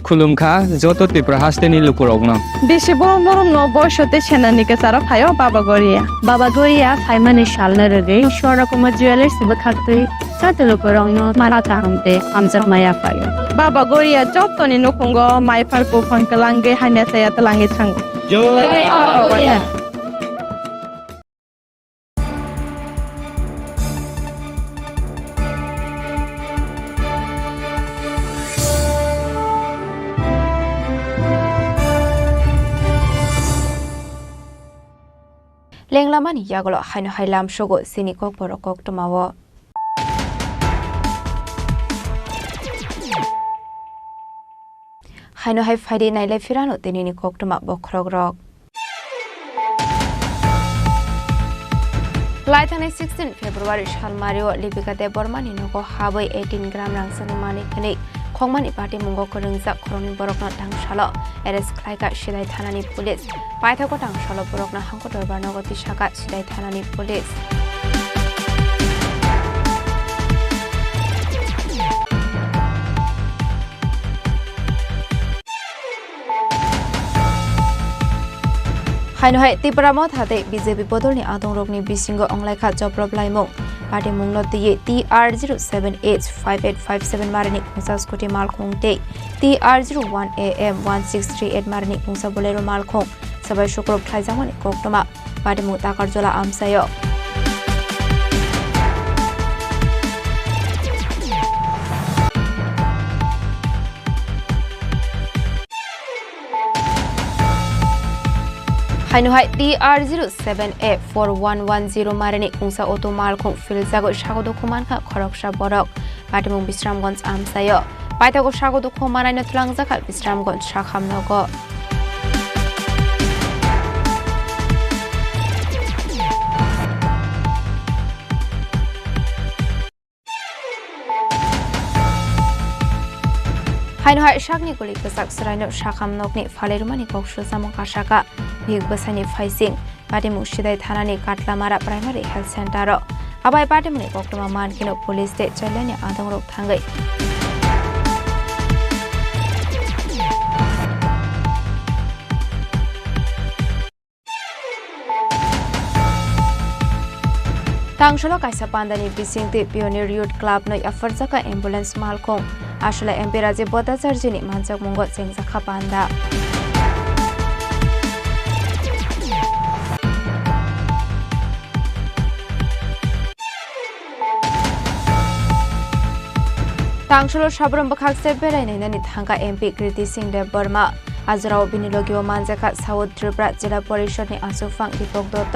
খুলুমখা যত ত্রিপুরা হাসতে নিল পুরগ্ন বেশি বরম বরম ন বয়সতে সেনানিকে সারা ফায়ো বাবা গরিয়া ফাইমানে শালনা রে সরকম jewellers বখাতে চাতলো করং মারা তাহমতে আমজার মায়া ফায়ো বাবা গরিয়া যতনি নকুঙ্গ মাইফার কো ফনকলাঙ্গে হাইনা সায়াত লাঙ্গে থাঙ্গ জয় লেংলামানি ইয়াগলো হাইনো হাইলাম সগো সিনিকক বরকক টমাও হাইনো হাই ফাইডে নাইলাই ফিরানো তেনিনি কোকটমা বখরগরক লাইথানে 16 ফেব্রুয়ারি সালমারিও লিপিকাতে বর্মানি নগো হাबै 18 গ্রাম রাংসানি মানিকনি খংমানি পার্টি মুঙ্গো করংজাক খরনি বরকনা थांसालो एरेस्ट खालायगा सिदाय थानानि पुलिस पाइथाको थांसालो बरकना हांको दरबार नगति शाखा सिदाय थानानि पुलिस हाइनहाय त्रिपुरामो थाते बीजेपी बदलनि आदंरकनि बिसिंगो अंलायखा जब्रबलायमुं पार्टी मुंगनो दिये TR0785857 मारनि खुंसा स्कुटि मालखंते TR01AM 1638 मारनि खुंसा बोलेरो मालखं सबाय शुक्रब थाइजामनि कोक्टमा पार्टी मुं ताकारजला आमसायो हाइनहाय TR0784110 मारनि खुंसा अटो मालखं फिलजागो सागदो खुमानखा खरकसा बरक पाटिमुं बिश्रामगंज आमसायो पाइथागो सागदो खुमानायनो थुलांजाखा बिश्रामगंज साखामनगो हाइनहाय शाकनि गलि कसाक सरायनो शाखामनगनि फालेरुमानि गक्सु जामंका शाखा भिग बसानि फाइसिं पाटिमु सिदाय थानानि काटलामारा प्राइमारि हेल्थ सेन्टर आबाय पाटिमुनि गक्टमा मानकिनो पुलिस दे चैलानि आदंरक थांगै तांशलो काइसा पान्दानि बिसिंति पियोनियर युथ क्लब नै अफरजाका एम्बुलेन्स मालखं आशला एमपी राजे बदाचार्यनि मानसक मुंगो सेंजाखा पान्दा तांशलो साब्रम बखाकसे बेरायनायनि थांगा एमपी कृति सिंह देव बर्मा आजराव बिनिलगियो मानजाखा साउथ त्रिपुरा जिल्ला परिषदनि आसुफां दीपक दत्त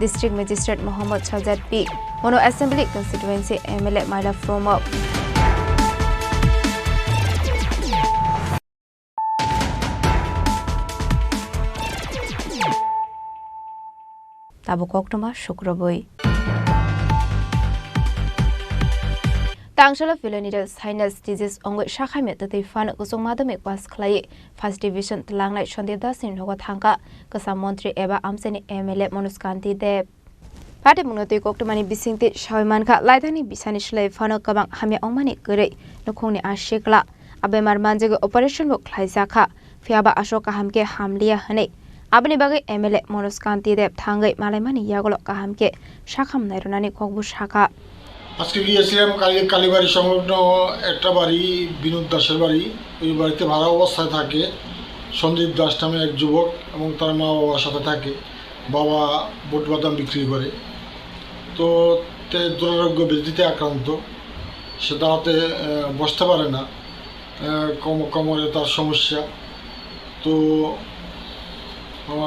डिस्ट्रिक्ट मेजिस्ट्रेट मोहम्मद सजाद पी Mono Assembly Constituency MLA Myla Fromop. Tabo Koktoma Shukraboi. Tangshala Philonidas Sinus Disease Ongwe Shakhamet that they found Gusong Madame was Clay, First Division Lang Night Shondidas in Hogatanka, Kasamontri Eva Amseni MLA Monuskanti de Pate Munoti Koktomani Bisinti Shawimanka, Lightani Bisanishla Fano Kabang Hamia Omani Gure, Nokoni Ashikla, Abemar Manjego Operation Book Klaizaka, Fiaba Ashoka Hamke Hamlia Hane. Abani Bagay MLA Monuskanti de Tangai Malemani Yagolo Kahamke, Shakam Nairunani Kobu Shaka. আজকে গিয়েছিলাম কালীবাড়ি সংলগ্ন একটা বাড়ি বিনোদ দাসের বাড়ি। ওই বাড়িতে ভাড়া অবস্থায় থাকে সন্দীপ দাস নামে এক যুবক এবং তার মা বাবার সাথে থাকে। বাবা বুট বাদাম বিক্রি করে। তো দুরারোগ্য ব্যাধিতে আক্রান্ত, সে দাঁড়াতে বসতে পারে না, কোমরে তার সমস্যা। তো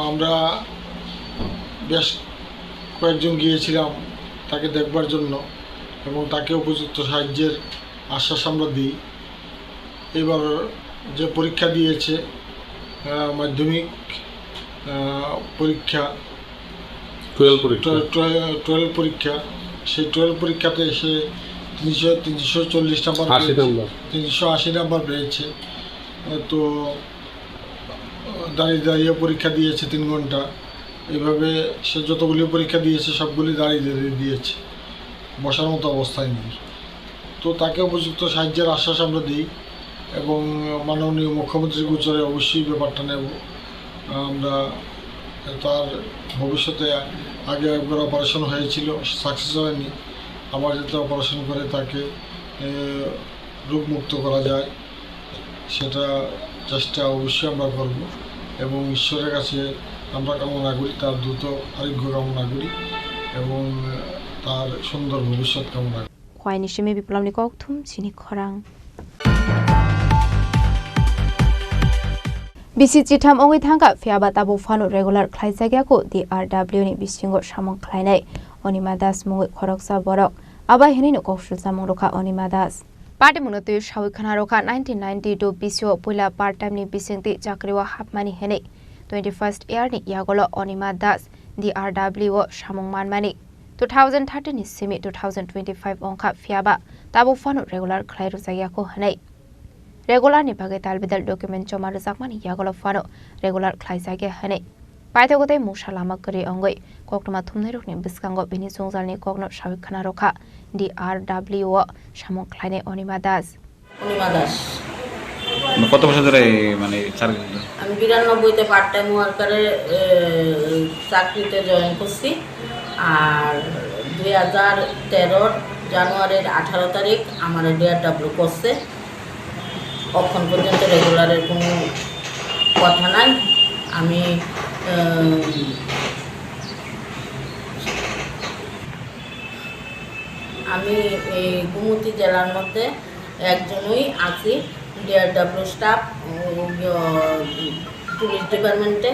আমরা বেশ কয়েকজন গিয়েছিলাম তাকে দেখবার জন্য এবং তাকে উপযুক্ত সাহায্যের আশ্বাস আমরা দিই। এবার যে পরীক্ষা দিয়েছে মাধ্যমিক পরীক্ষা 12 পরীক্ষা, সেই 12 পরীক্ষাতে সে 340 নাম্বার 380 নাম্বার পেয়েছে। তো দাঁড়িয়ে দাঁড়িয়ে পরীক্ষা দিয়েছে 3 ঘন্টা। এইভাবে সে যতগুলি পরীক্ষা দিয়েছে সবগুলি দাঁড়িয়ে দাঁড়িয়ে দিয়েছে, বসার মতো অবস্থায় নেই। তো তাকে উপযুক্ত সাহায্যের আশ্বাস আমরা দিই এবং মাননীয় মুখ্যমন্ত্রীর গোচরে অবশ্যই ব্যাপারটা নেব আমরা। তার ভবিষ্যতে আগে একবার অপারেশন হয়েছিল, সাকসেস হয়নি। আবার যাতে অপারেশন করে তাকে রোগমুক্ত করা যায় সেটা চেষ্টা অবশ্যই আমরা করব এবং ঈশ্বরের কাছে আমরা কামনা করি, তার দ্রুত আরোগ্য কামনা করি এবং তার সুন্দর ভবিষ্যৎ কামনা করি। Kwai Nishimi Biplamni Koktum Chini Khorang. Bisi Chitam Ongi Tanga Fiaba Tabu Fano regular Klaisagako DRW ni Bisingo Shamon Klainai Onimadas Mungi Koroksa Borok Aba Henino Kokshu Samoroka Onimadas. Party Munotu Shawikanaroka 1992 Bisio Pula part-time ni Bisinti Chakriwa Hapmani Hene 21st year ni Yagolo Onimadas DRW Shamon Manmani 2013 ni Simi 2025 Onka Fiaba Tabu Fano regular Klairu Sayako Hanai. Regular ni Bagai Talbidal document Chomar Zakmani Yagolo Fano regular Klaisage Hanai. Paitogote Mushalama Kuri Ongoi, Koktoma Tumneruk ni Biskango Binisungzal ni Kogno Shawikanaroka DRW Shamon Kleine Onimadas. Onimadas. কত বছর ধরে মানে চাকরি? আমি 92তে part time ওয়ার্কারে চাকরিতে join করছি আর 2013 জানুয়ারির 18 তারিখ আমার ডিআরডব্লিউ করছে। এখন পর্যন্ত রেগুলারের কোনো কথা নাই। আমি এই গুমতি জেলার মধ্যে একজনই আছি ডিআরডব্লিউ স্টাফ পুলিশ ডিপার্টমেন্টে।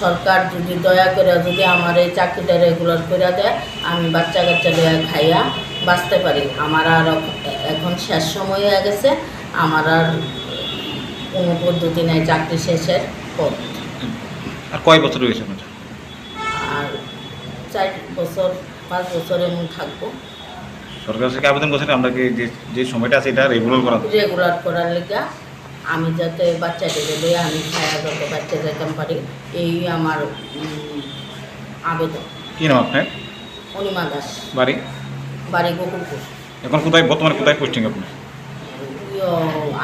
সরকার যদি দয়া করে যদি আমার এই চাকরিটা রেগুলার করে দেয় আমি বাচ্চা কাচ্চা দেয়া খাইয়া বাঁচতে পারি। আমার আর এখন শেষ সময় হয়ে গেছে, আমার আর কোনো পদ্ধতি নেই চাকরি শেষের পর। আর কয় বছর হয়েছে আপনার? আর 4 বছর 5 বছর এমন থাকবো। সরকার থেকে আবেদন করছেন আমরা কি যে সময়টা আছে এটা রেগুলার করার লেগা আমি যাতে বাচ্চাটাকে দিয়ে আমি খায়া যাতে বাচ্চা যেতাম পারি, এই আমার আবেদন। কি নাম আপনার? অনিমা দাস। বাড়ি গোকুলপুর। এখন বর্তমানে কোথায় পোস্টিং আপনার?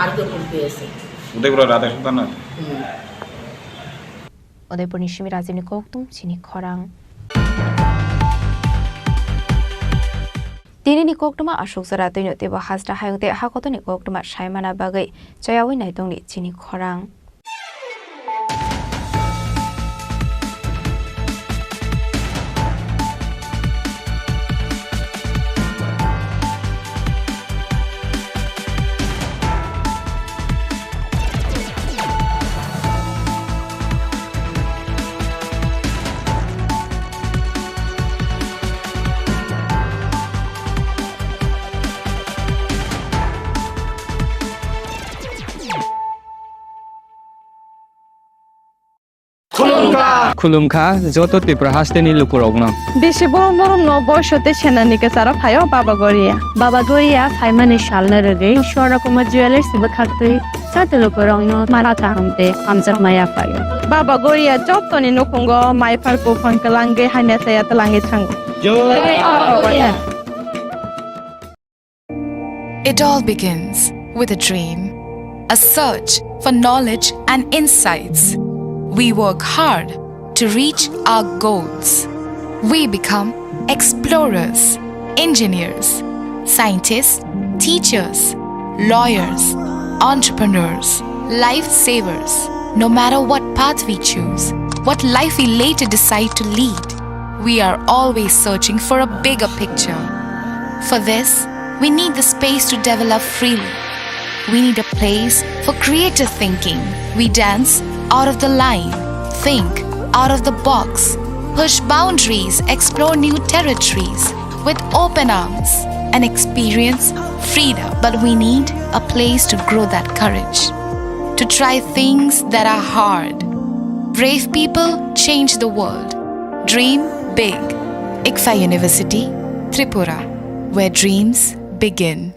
আর্গপুর পেয়েছে। উদয়পুর রাধা সুলতান না? উদয়পুর নিশিমি রাজীবনী কোকতুম চিনি খরাং। Dinini Koktuma Ashok Zaratoino Teba Hasta Hayute Hakotoni Koktuma Shaimana Bagai Chayawi Naitongni Chini Khorang. খুলুমখা যত ত্রিপুরা হাসতে নিলু কুরগ্ন বেশি বড় বড় বয়সতে সেনানিকে চারা ফাইও বাবা গরিয়া সাইমানি শালনা রে সরকমা জুয়েলার্স সিবে খাতে চাতে লোক রং মারা চাহামতে আমজার মায়া ফাইও বাবা গরিয়া যতনি নকুঙ্গ মাইফার কোফান কালাঙ্গে হাইনা সায়া তালাঙ্গে থাঙ্গ It all begins with a dream, a search for knowledge and insights. We work hard to reach our goals. We become explorers, engineers, scientists, teachers, lawyers, entrepreneurs, lifesavers. No matter what path we choose, what life we later decide to lead, we are always searching for a bigger picture. For this, we need the space to develop freely. We need a place for creative thinking. We dance out of the line, think out of the box, push boundaries, explore new territories with open arms and experience freedom. But we need a place to grow that courage, to try things that are hard. Brave people change the world. Dream big. ICFA University, Tripura, where dreams begin.